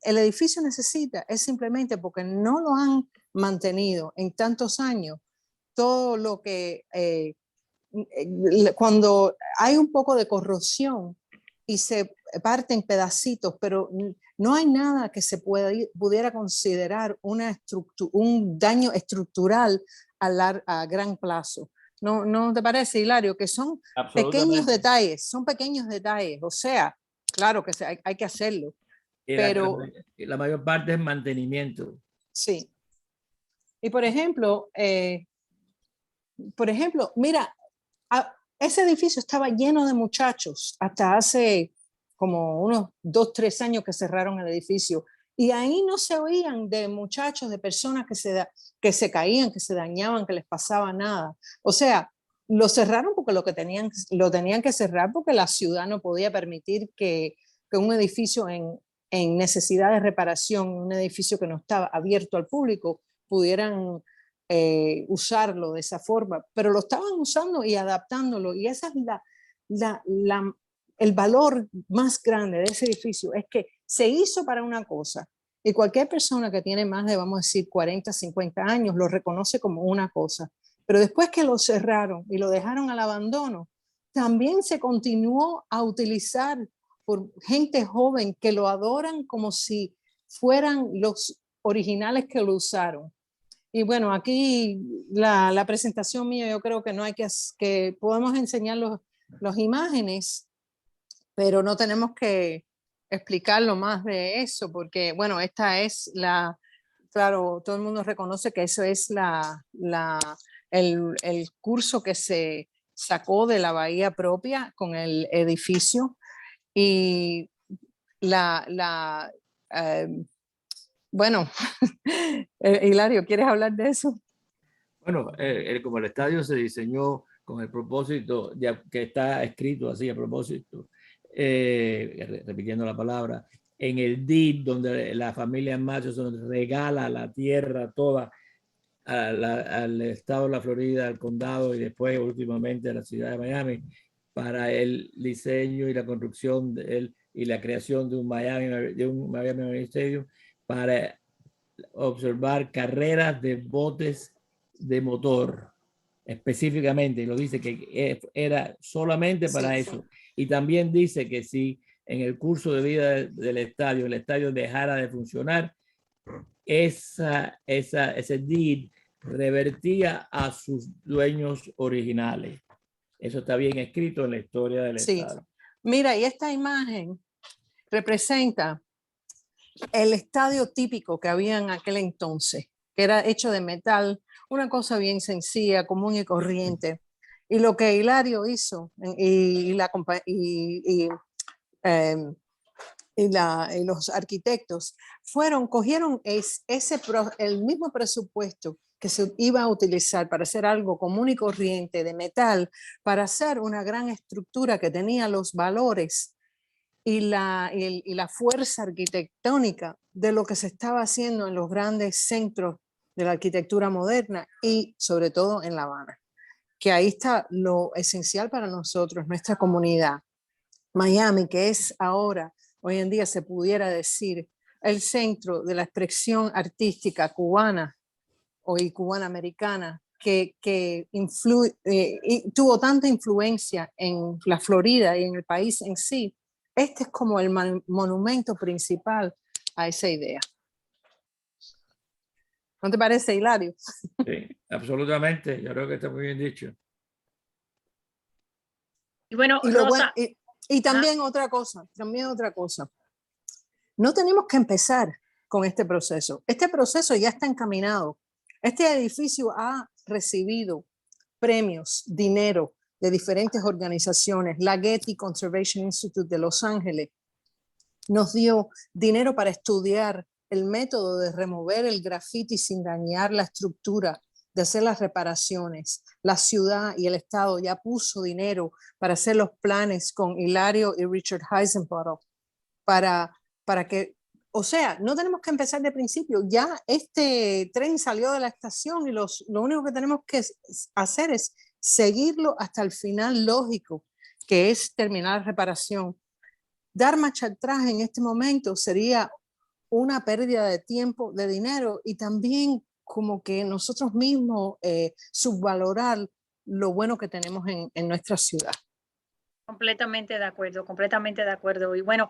el edificio necesita es simplemente porque no lo han mantenido en tantos años, todo lo que cuando hay un poco de corrosión y se parte en pedacitos, pero no hay nada que se pudiera considerar un daño estructural a gran plazo. ¿No te parece, Hilario? Que son pequeños detalles, o sea, claro que hay que hacerlo. Pero la mayor parte es mantenimiento. Sí. Y por ejemplo, mira, ese edificio estaba lleno de muchachos hasta hace como unos 2, 3 años que cerraron el edificio. Y ahí no se oían de muchachos, de personas que se caían, que se dañaban, que les pasaba nada. O sea, lo cerraron porque lo tenían que cerrar porque la ciudad no podía permitir que un edificio en necesidad de reparación, un edificio que no estaba abierto al público, pudieran usarlo de esa forma. Pero lo estaban usando y adaptándolo. Y esa es el valor más grande de ese edificio, es que se hizo para una cosa y cualquier persona que tiene más de, vamos a decir, 40, 50 años lo reconoce como una cosa, Pero después que lo cerraron y lo dejaron al abandono, también se continuó a utilizar por gente joven que lo adoran como si fueran los originales que lo usaron. Y bueno, aquí la presentación mía, yo creo que no hay que podemos enseñar las imágenes, pero no tenemos que explicarlo más de eso, porque bueno, esta es claro, todo el mundo reconoce que eso es el curso que se sacó de la bahía propia con el edificio. Y bueno, Hilario, ¿quieres hablar de eso? Bueno, como el estadio se diseñó con el propósito, ya que está escrito así a propósito, repitiendo la palabra, en el deed donde la familia Murchison regala la tierra toda al estado de la Florida, al condado y después últimamente a la ciudad de Miami para el diseño y la construcción y la creación de un Miami Marine Stadium para observar carreras de botes de motor específicamente, y lo dice que era solamente para eso. Y también dice que si en el curso de vida del estadio, el estadio dejara de funcionar, ese deed revertía a sus dueños originales. Eso está bien escrito en la historia del estadio. Mira, y esta imagen representa el estadio típico que había en aquel entonces, que era hecho de metal, una cosa bien sencilla, común y corriente. Y lo que Hilario hizo y los arquitectos cogieron el mismo presupuesto que se iba a utilizar para hacer algo común y corriente de metal, para hacer una gran estructura que tenía los valores y la fuerza arquitectónica de lo que se estaba haciendo en los grandes centros de la arquitectura moderna y sobre todo en La Habana, que ahí está lo esencial para nosotros, nuestra comunidad. Miami, que es ahora, hoy en día se pudiera decir, el centro de la expresión artística cubana y cubana-americana, que tuvo tanta influencia en la Florida y en el país en sí. Este es como el monumento principal a esa idea. ¿No te parece, Hilario? Sí, absolutamente. Yo creo que está muy bien dicho. Y bueno, y, Rosa, y también otra cosa. No tenemos que empezar con este proceso. Este proceso ya está encaminado. Este edificio ha recibido premios, dinero de diferentes organizaciones. La Getty Conservation Institute de Los Ángeles nos dio dinero para estudiar el método de remover el grafiti sin dañar la estructura, de hacer las reparaciones. La ciudad y el estado ya puso dinero para hacer los planes con Hilario y Richard Heisenbottom para que, o sea, no tenemos que empezar de principio. Ya este tren salió de la estación y lo único que tenemos que hacer es seguirlo hasta el final lógico, que es terminar la reparación. Dar marcha atrás en este momento sería una pérdida de tiempo, de dinero y también como que nosotros mismos subvalorar lo bueno que tenemos en nuestra ciudad. completamente de acuerdo, completamente de acuerdo. Y bueno,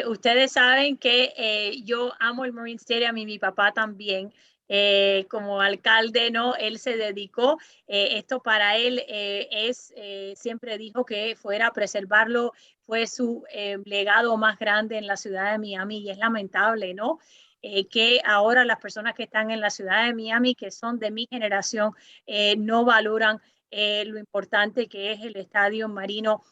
ustedes saben que yo amo el Marine Stadium y mi papá también. Como alcalde, ¿no? Él se dedicó, esto para él siempre dijo que fuera a preservarlo, fue su legado más grande en la ciudad de Miami y es lamentable, ¿no? Que ahora las personas que están en la ciudad de Miami, que son de mi generación, no valoran lo importante que es el estadio marino.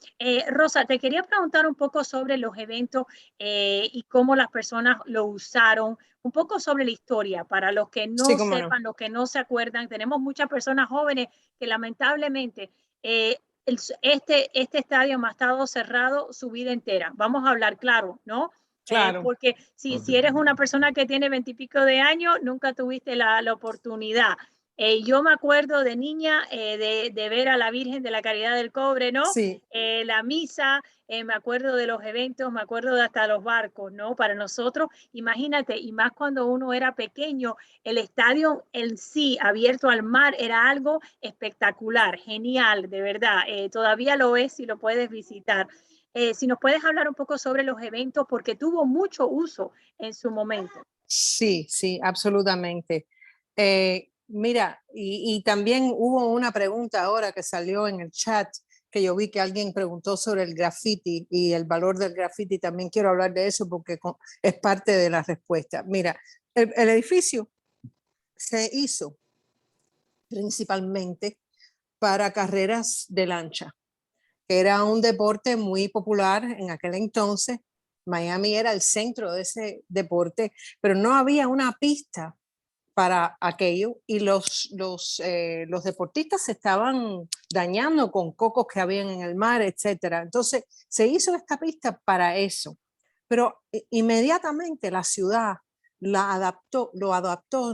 Rosa, te quería preguntar un poco sobre los eventos y cómo las personas lo usaron, un poco sobre la historia, para los que no sepan, los que no se acuerdan. Tenemos muchas personas jóvenes que lamentablemente este estadio ha estado cerrado su vida entera. Vamos a hablar claro, ¿no? Claro. Porque si eres una persona que tiene 20 y pico de años, nunca tuviste la oportunidad. Yo me acuerdo de niña de ver a la Virgen de la Caridad del Cobre, ¿no? Sí, La misa, me acuerdo de los eventos, me acuerdo de hasta los barcos, ¿no? Para nosotros, imagínate, y más cuando uno era pequeño, el estadio en sí, abierto al mar, era algo espectacular, genial, de verdad. Todavía lo es si lo puedes visitar. Si nos puedes hablar un poco sobre los eventos, porque tuvo mucho uso en su momento. sí, sí, absolutamente. Mira, y también hubo una pregunta ahora que salió en el chat, que yo vi que alguien preguntó sobre el graffiti y el valor del graffiti. También quiero hablar de eso porque es parte de la respuesta. Mira, el edificio se hizo principalmente para carreras de lancha, que era un deporte muy popular en aquel entonces. Miami era el centro de ese deporte, pero no había una pista para aquello y los deportistas se estaban dañando con cocos que habían en el mar, etcétera. Entonces se hizo esta pista para eso, pero inmediatamente la ciudad lo adaptó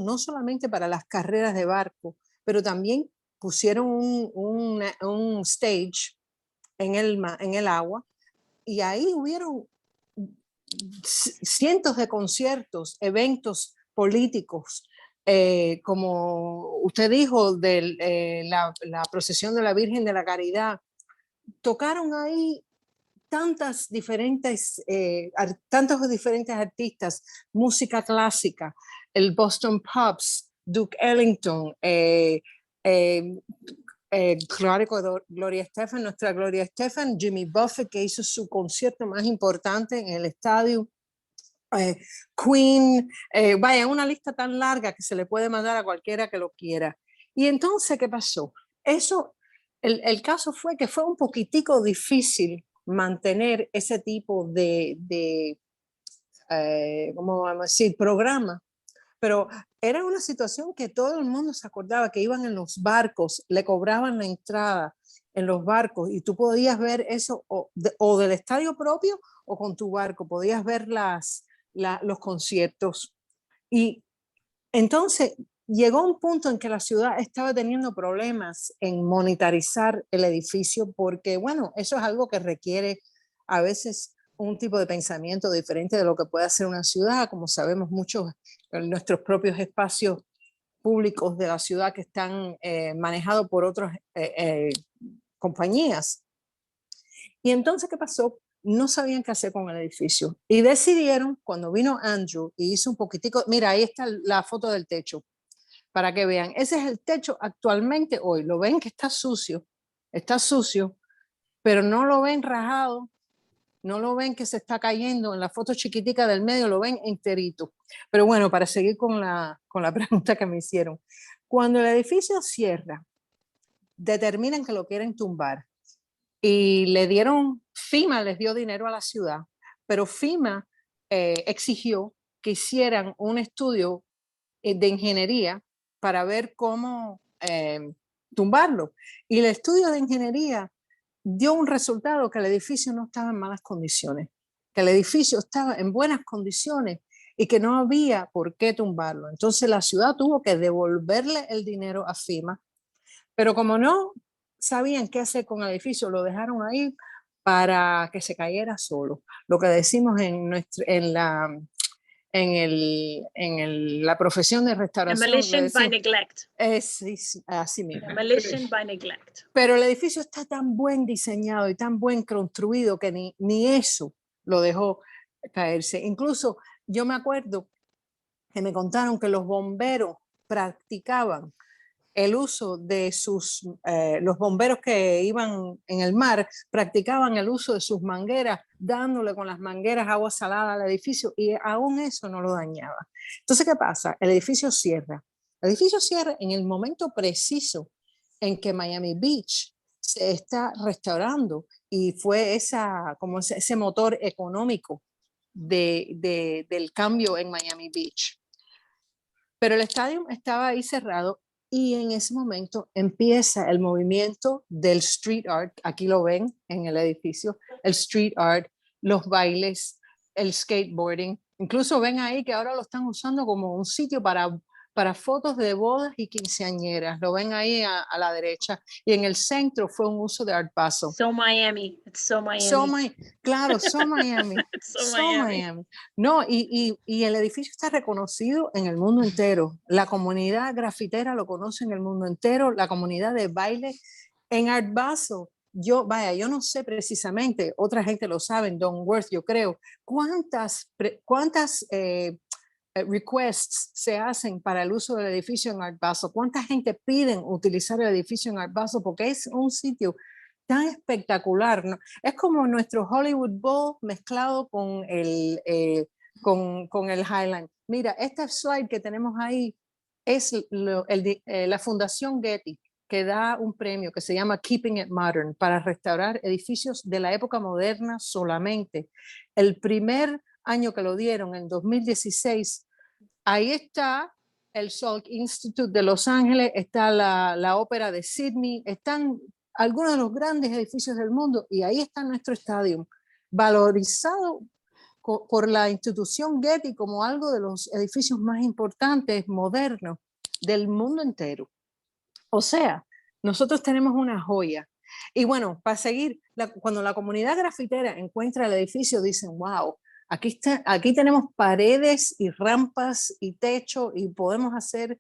no solamente para las carreras de barco, pero también pusieron un stage en el agua y ahí hubieron cientos de conciertos, eventos políticos, como usted dijo, de la procesión de la Virgen de la Caridad. Tocaron ahí tantos diferentes artistas, música clásica, el Boston Pops, Duke Ellington, claro, Gloria Estefan, nuestra Gloria Estefan, Jimmy Buffett, que hizo su concierto más importante en el estadio, Queen, vaya, una lista tan larga que se le puede mandar a cualquiera que lo quiera. Y entonces, ¿qué pasó? El caso fue que fue un poquitico difícil mantener ese tipo de ¿cómo vamos a decir? Programa. Pero era una situación que todo el mundo se acordaba, que iban en los barcos, le cobraban la entrada en los barcos y tú podías ver eso o del estadio propio o con tu barco, podías ver los conciertos. Y entonces llegó un punto en que la ciudad estaba teniendo problemas en monetarizar el edificio porque, bueno, eso es algo que requiere a veces un tipo de pensamiento diferente de lo que puede hacer una ciudad. Como sabemos, muchos de nuestros propios espacios públicos de la ciudad que están manejados por otras compañías. Y entonces, ¿qué pasó? No sabían qué hacer con el edificio y decidieron, cuando vino Andrew y hizo un poquitico, mira, ahí está la foto del techo, para que vean, ese es el techo actualmente hoy, lo ven que está sucio, pero no lo ven rajado, no lo ven que se está cayendo, en la foto chiquitica del medio lo ven enterito. Pero bueno, para seguir con la pregunta que me hicieron, cuando el edificio cierra, determinan que lo quieren tumbar y FEMA les dio dinero a la ciudad, pero FEMA exigió que hicieran un estudio de ingeniería para ver cómo tumbarlo. Y el estudio de ingeniería dio un resultado que el edificio no estaba en malas condiciones, que el edificio estaba en buenas condiciones y que no había por qué tumbarlo. Entonces la ciudad tuvo que devolverle el dinero a FEMA, pero como no sabían qué hacer con el edificio, lo dejaron ahí para que se cayera solo. Lo que decimos en la profesión de restauración. Demolition by neglect. Sí, así mismo. Demolition by neglect. Pero el edificio está tan buen diseñado y tan buen construido que ni eso lo dejó caerse. Incluso yo me acuerdo que me contaron que los bomberos practicaban el uso de los bomberos que iban en el mar, practicaban el uso de sus mangueras, dándole con las mangueras agua salada al edificio y aún eso no lo dañaba. Entonces, ¿qué pasa? El edificio cierra. El edificio cierra en el momento preciso en que Miami Beach se está restaurando y fue ese motor económico del cambio en Miami Beach. Pero el estadio estaba ahí cerrado y en ese momento empieza el movimiento del street art. Aquí lo ven en el edificio, el street art, los bailes, el skateboarding. Incluso ven ahí que ahora lo están usando como un sitio para para fotos de bodas y quinceañeras. Lo ven ahí a la derecha. Y en el centro fue un uso de Art Basel. So Miami, it's so Miami. Claro, So Miami. So So Miami. Miami. No, y el edificio está reconocido en el mundo entero. La comunidad grafitera lo conoce en el mundo entero. La comunidad de baile en Art Basel. Yo no sé precisamente, otra gente lo sabe, en Don Worth, yo creo, cuántas requests se hacen para el uso del edificio en Art Basel, cuánta gente piden utilizar el edificio en Art Basel, porque es un sitio tan espectacular, ¿no? Es como nuestro Hollywood Bowl mezclado con el Highland. Mira, este slide que tenemos ahí es la Fundación Getty, que da un premio que se llama Keeping It Modern para restaurar edificios de la época moderna solamente. El primer año que lo dieron, en 2016, ahí está el Salk Institute de Los Ángeles, está la Ópera de Sydney, están algunos de los grandes edificios del mundo y ahí está nuestro estadio, valorizado por la institución Getty como algo de los edificios más importantes modernos del mundo entero. O sea, nosotros tenemos una joya. Y bueno, para seguir, cuando la comunidad grafitera encuentra el edificio, dicen, wow, aquí tenemos paredes y rampas y techo y podemos hacer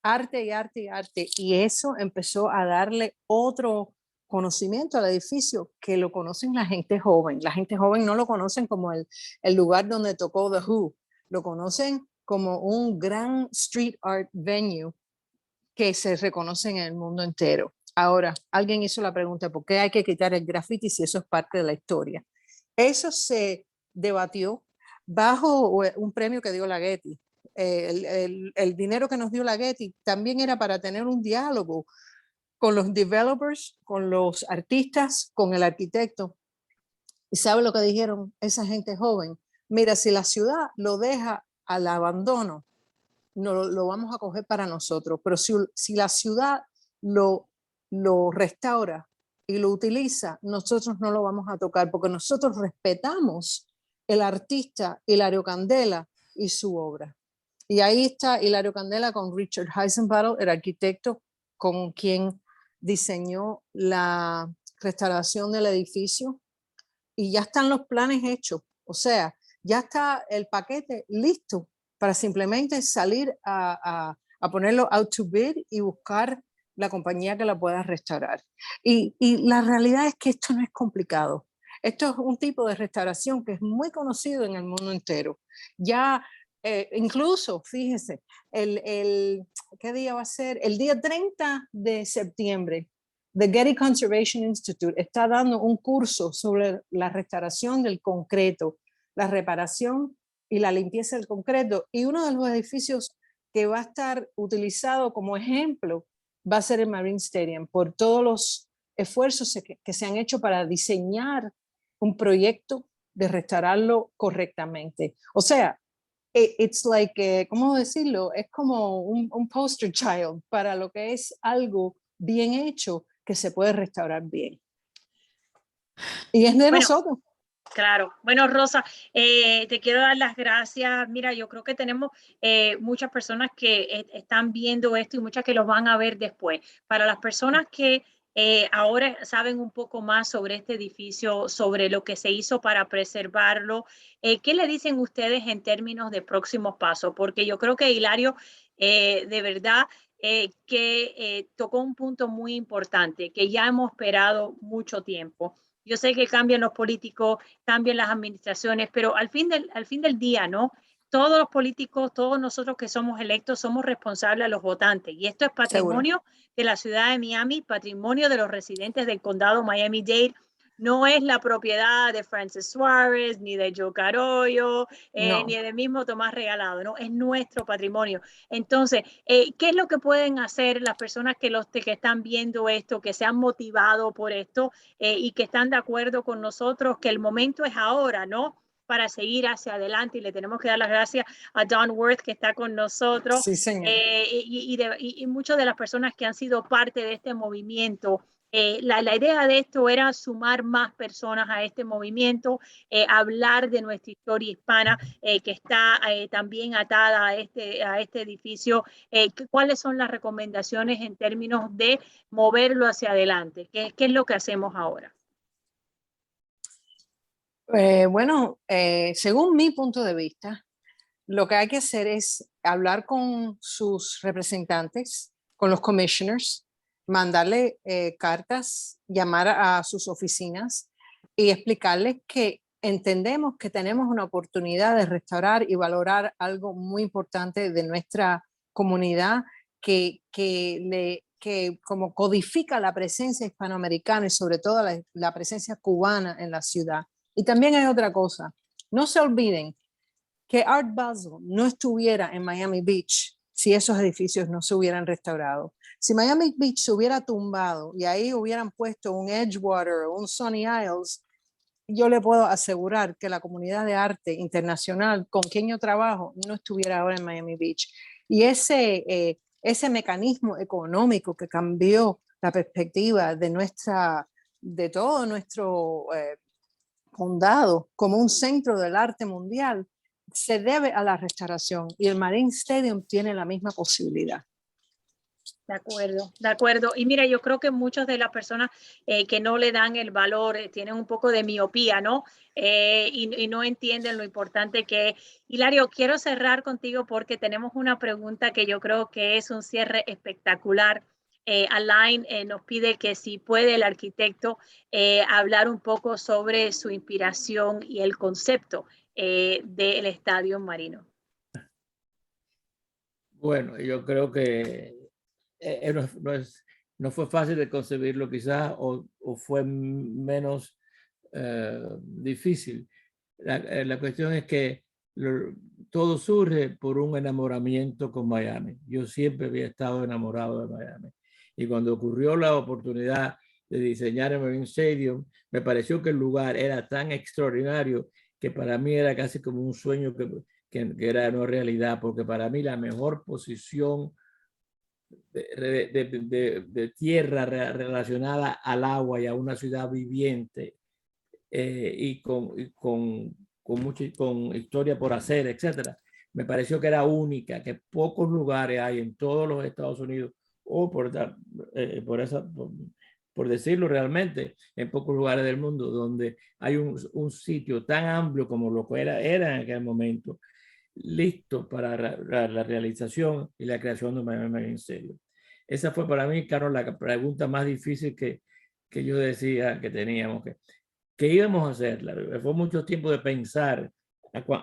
arte y arte y arte. Y eso empezó a darle otro conocimiento al edificio que lo conocen la gente joven. La gente joven no lo conocen como el lugar donde tocó The Who, lo conocen como un gran street art venue que se reconoce en el mundo entero. Ahora, alguien hizo la pregunta, ¿por qué hay que quitar el graffiti si eso es parte de la historia? Eso se debatió bajo un premio que dio la Getty. El dinero que nos dio la Getty también era para tener un diálogo con los developers, con los artistas, con el arquitecto. ¿Y sabe lo que dijeron esa gente joven? Mira, si la ciudad lo deja al abandono, no lo vamos a coger para nosotros, pero si la ciudad lo restaura y lo utiliza, nosotros no lo vamos a tocar porque nosotros respetamos el artista Hilario Candela y su obra. Y ahí está Hilario Candela con Richard Heisenbattle, el arquitecto con quien diseñó la restauración del edificio, y ya están los planes hechos, o sea, ya está el paquete listo para simplemente salir a ponerlo out to bid y buscar la compañía que la pueda restaurar. Y la realidad es que esto no es complicado. Esto es un tipo de restauración que es muy conocido en el mundo entero. Ya incluso, fíjense, ¿qué día va a ser? El día 30 de septiembre, The Getty Conservation Institute está dando un curso sobre la restauración del concreto, la reparación y la limpieza del concreto. Y uno de los edificios que va a estar utilizado como ejemplo va a ser el Marine Stadium, por todos los esfuerzos que se han hecho para diseñar un proyecto de restaurarlo correctamente. O sea, it's like, ¿cómo decirlo? Es como un poster child para lo que es algo bien hecho que se puede restaurar bien. Y es de nosotros. Claro. Bueno, Rosa, te quiero dar las gracias. Mira, yo creo que tenemos muchas personas que están viendo esto y muchas que lo van a ver después. Para las personas que ahora saben un poco más sobre este edificio, sobre lo que se hizo para preservarlo, ¿qué le dicen ustedes en términos de próximos pasos? Porque yo creo que Hilario, de verdad, que tocó un punto muy importante que ya hemos esperado mucho tiempo. Yo sé que cambian los políticos, cambian las administraciones, pero al fin del día, ¿no? Todos los políticos, todos nosotros que somos electos, somos responsables a los votantes. Y esto es patrimonio de la ciudad de Miami, patrimonio de los residentes del condado Miami-Dade. No es la propiedad de Francis Suárez, ni de Joe Carollo, No. ni del mismo Tomás Regalado, ¿no? Es nuestro patrimonio. Entonces, ¿qué es lo que pueden hacer las personas que están viendo esto, que se han motivado por esto y que están de acuerdo con nosotros, que el momento es ahora, ¿no? Para seguir hacia adelante, y le tenemos que dar las gracias a Don Worth que está con nosotros, sí, señor. y muchas de las personas que han sido parte de este movimiento La idea de esto era sumar más personas a este movimiento, hablar de nuestra historia hispana que está también atada a este edificio. ¿Cuáles son las recomendaciones en términos de moverlo hacia adelante? ¿Qué es lo que hacemos ahora? Bueno, según mi punto de vista, lo que hay que hacer es hablar con sus representantes, con los commissioners, mandarle cartas, llamar a sus oficinas y explicarles que entendemos que tenemos una oportunidad de restaurar y valorar algo muy importante de nuestra comunidad que como codifica la presencia hispanoamericana y sobre todo la presencia cubana en la ciudad. Y también hay otra cosa, no se olviden que Art Basel no estuviera en Miami Beach si esos edificios no se hubieran restaurado. Si Miami Beach se hubiera tumbado y ahí hubieran puesto un Edgewater o un Sunny Isles, yo le puedo asegurar que la comunidad de arte internacional con quien yo trabajo no estuviera ahora en Miami Beach. Y ese mecanismo económico que cambió la perspectiva de todo nuestro condado como un centro del arte mundial se debe a la restauración y el Marine Stadium tiene la misma posibilidad. De acuerdo, de acuerdo. Y mira, yo creo que muchas de las personas que no le dan el valor tienen un poco de miopía, ¿no? Y no entienden lo importante que es. Hilario, quiero cerrar contigo porque tenemos una pregunta que yo creo que es un cierre espectacular. Alain nos pide que si puede el arquitecto hablar un poco sobre su inspiración y el concepto del estadio marino. Bueno, yo creo que no fue fácil de concebirlo quizás o fue menos difícil. La cuestión es que todo surge por un enamoramiento con Miami. Yo siempre había estado enamorado de Miami. Y cuando ocurrió la oportunidad de diseñar el Marine Stadium, me pareció que el lugar era tan extraordinario que para mí era casi como un sueño que era no realidad, porque para mí la mejor posición de tierra relacionada al agua y a una ciudad viviente y con historia por hacer, etcétera, me pareció que era única, que pocos lugares hay en todos los Estados Unidos o por decirlo realmente, en pocos lugares del mundo donde hay un sitio tan amplio como lo que era en aquel momento, listo para la realización y la creación de Miami Marine Stadium. Esa fue para mí, Carlos, la pregunta más difícil que yo decía que teníamos que íbamos a hacer. Fue mucho tiempo de pensar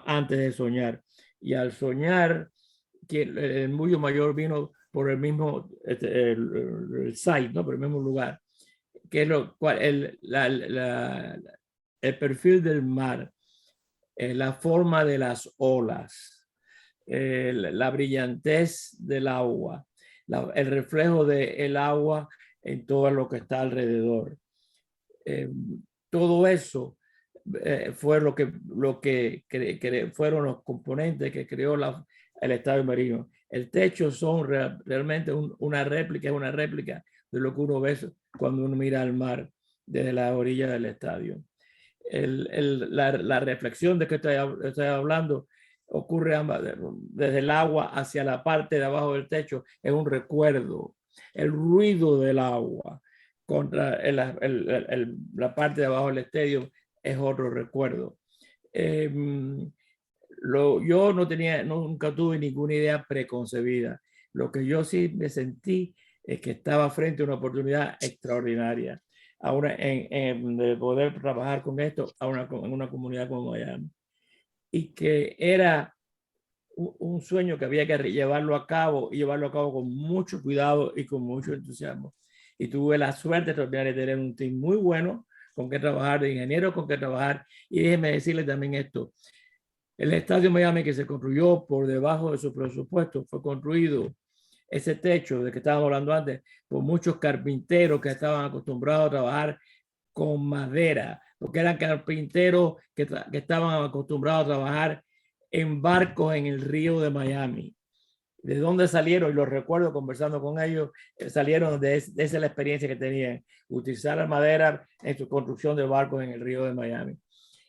antes de soñar. Y al soñar, que el Mullo Mayor vino por el mismo el site, ¿no? Por el mismo lugar, que es el perfil del mar, la forma de las olas, la brillantez del agua, el reflejo del agua en todo lo que está alrededor. Todo eso fue lo que fueron los componentes que creó el estadio marino. El techo son realmente una réplica de lo que uno ve cuando uno mira al mar desde la orilla del estadio. La reflexión de que estoy hablando ocurre desde el agua hacia la parte de abajo del techo, es un recuerdo. El ruido del agua contra la parte de abajo del estadio es otro recuerdo. Yo nunca tuve ninguna idea preconcebida. Lo que yo sí me sentí es que estaba frente a una oportunidad extraordinaria ahora de poder trabajar con esto en una comunidad como Miami. Y que era un sueño que había que llevarlo a cabo con mucho cuidado y con mucho entusiasmo. Y tuve la suerte extraordinaria de tener un team muy bueno con que trabajar, de ingenieros con que trabajar. Y déjenme decirles también esto. El estadio Miami que se construyó por debajo de su presupuesto fue construido, ese techo de que estábamos hablando antes, por muchos carpinteros que estaban acostumbrados a trabajar con madera, porque eran carpinteros que estaban acostumbrados a trabajar en barcos en el río de Miami. de dónde salieron, y los recuerdo conversando con ellos, salieron de esa es la experiencia que tenían, utilizar la madera en su construcción de barcos en el río de Miami.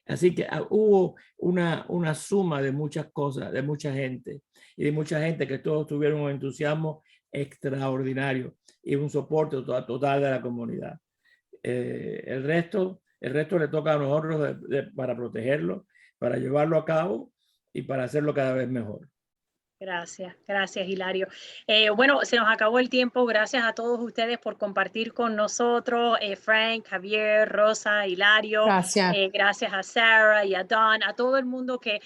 Así que hubo una suma de muchas cosas, de mucha gente, y de mucha gente que todos tuvieron un entusiasmo extraordinario y un soporte total de la comunidad. El resto le toca a nosotros para protegerlo, para llevarlo a cabo y para hacerlo cada vez mejor. Gracias, gracias Hilario. Bueno, se nos acabó el tiempo. Gracias a todos ustedes por compartir con nosotros, Frank, Javier, Rosa, Hilario. Gracias. Gracias a Sarah y a Don, a todo el mundo que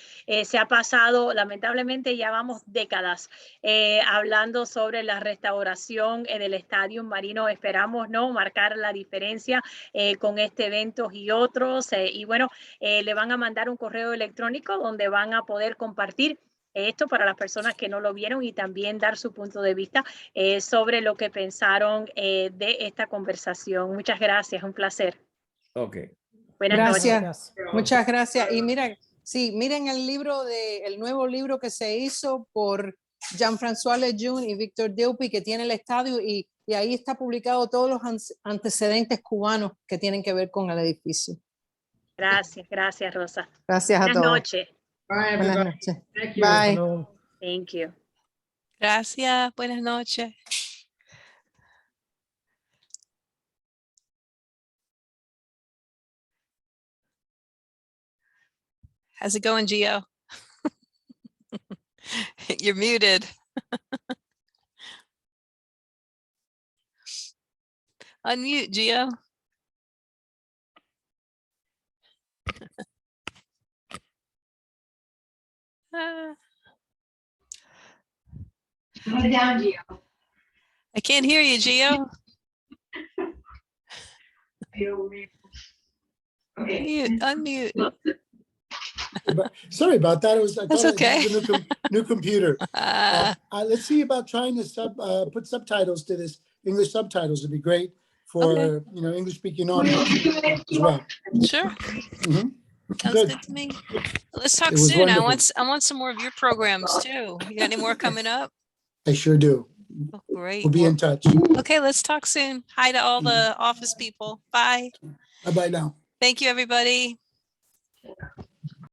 se ha pasado. Lamentablemente ya vamos décadas hablando sobre la restauración del Estadio Marino. Esperamos no marcar la diferencia con este evento y otros. Y bueno, le van a mandar un correo electrónico donde van a poder compartir esto para las personas que no lo vieron y también dar su punto de vista sobre lo que pensaron de esta conversación. Muchas gracias, un placer. Ok. Buenas Gracias. noches. Muchas gracias. Y mira, sí, miren el nuevo libro que se hizo por Jean-François Lejeune y Víctor Deupi, que tiene el estadio, y ahí está publicado todos los antecedentes cubanos que tienen que ver con el edificio. Gracias, gracias, Rosa. Gracias a Buenas todos. noches. Bye, Buenas everybody. noches. Thank you. Bye. No. Thank you. Gracias. Buenas noches. How's it going, Gio? You're muted. Unmute, Gio. Put it down, Gio. I can't hear you, Gio. Okay. Mute, unmute. Sorry about that. I That's thought okay. it was a new computer. Let's see about trying to put subtitles to this. English subtitles would be great for Okay. English speaking audience as well. Sure. Mhm. Sounds Good. good to me. Let's talk It was soon. I wonderful. want some more of your programs too. You got any more coming up? I sure do. Oh, great. We'll be Well, in touch. okay, let's talk soon. Hi to all the office people. Bye. Bye bye now. Thank you, everybody.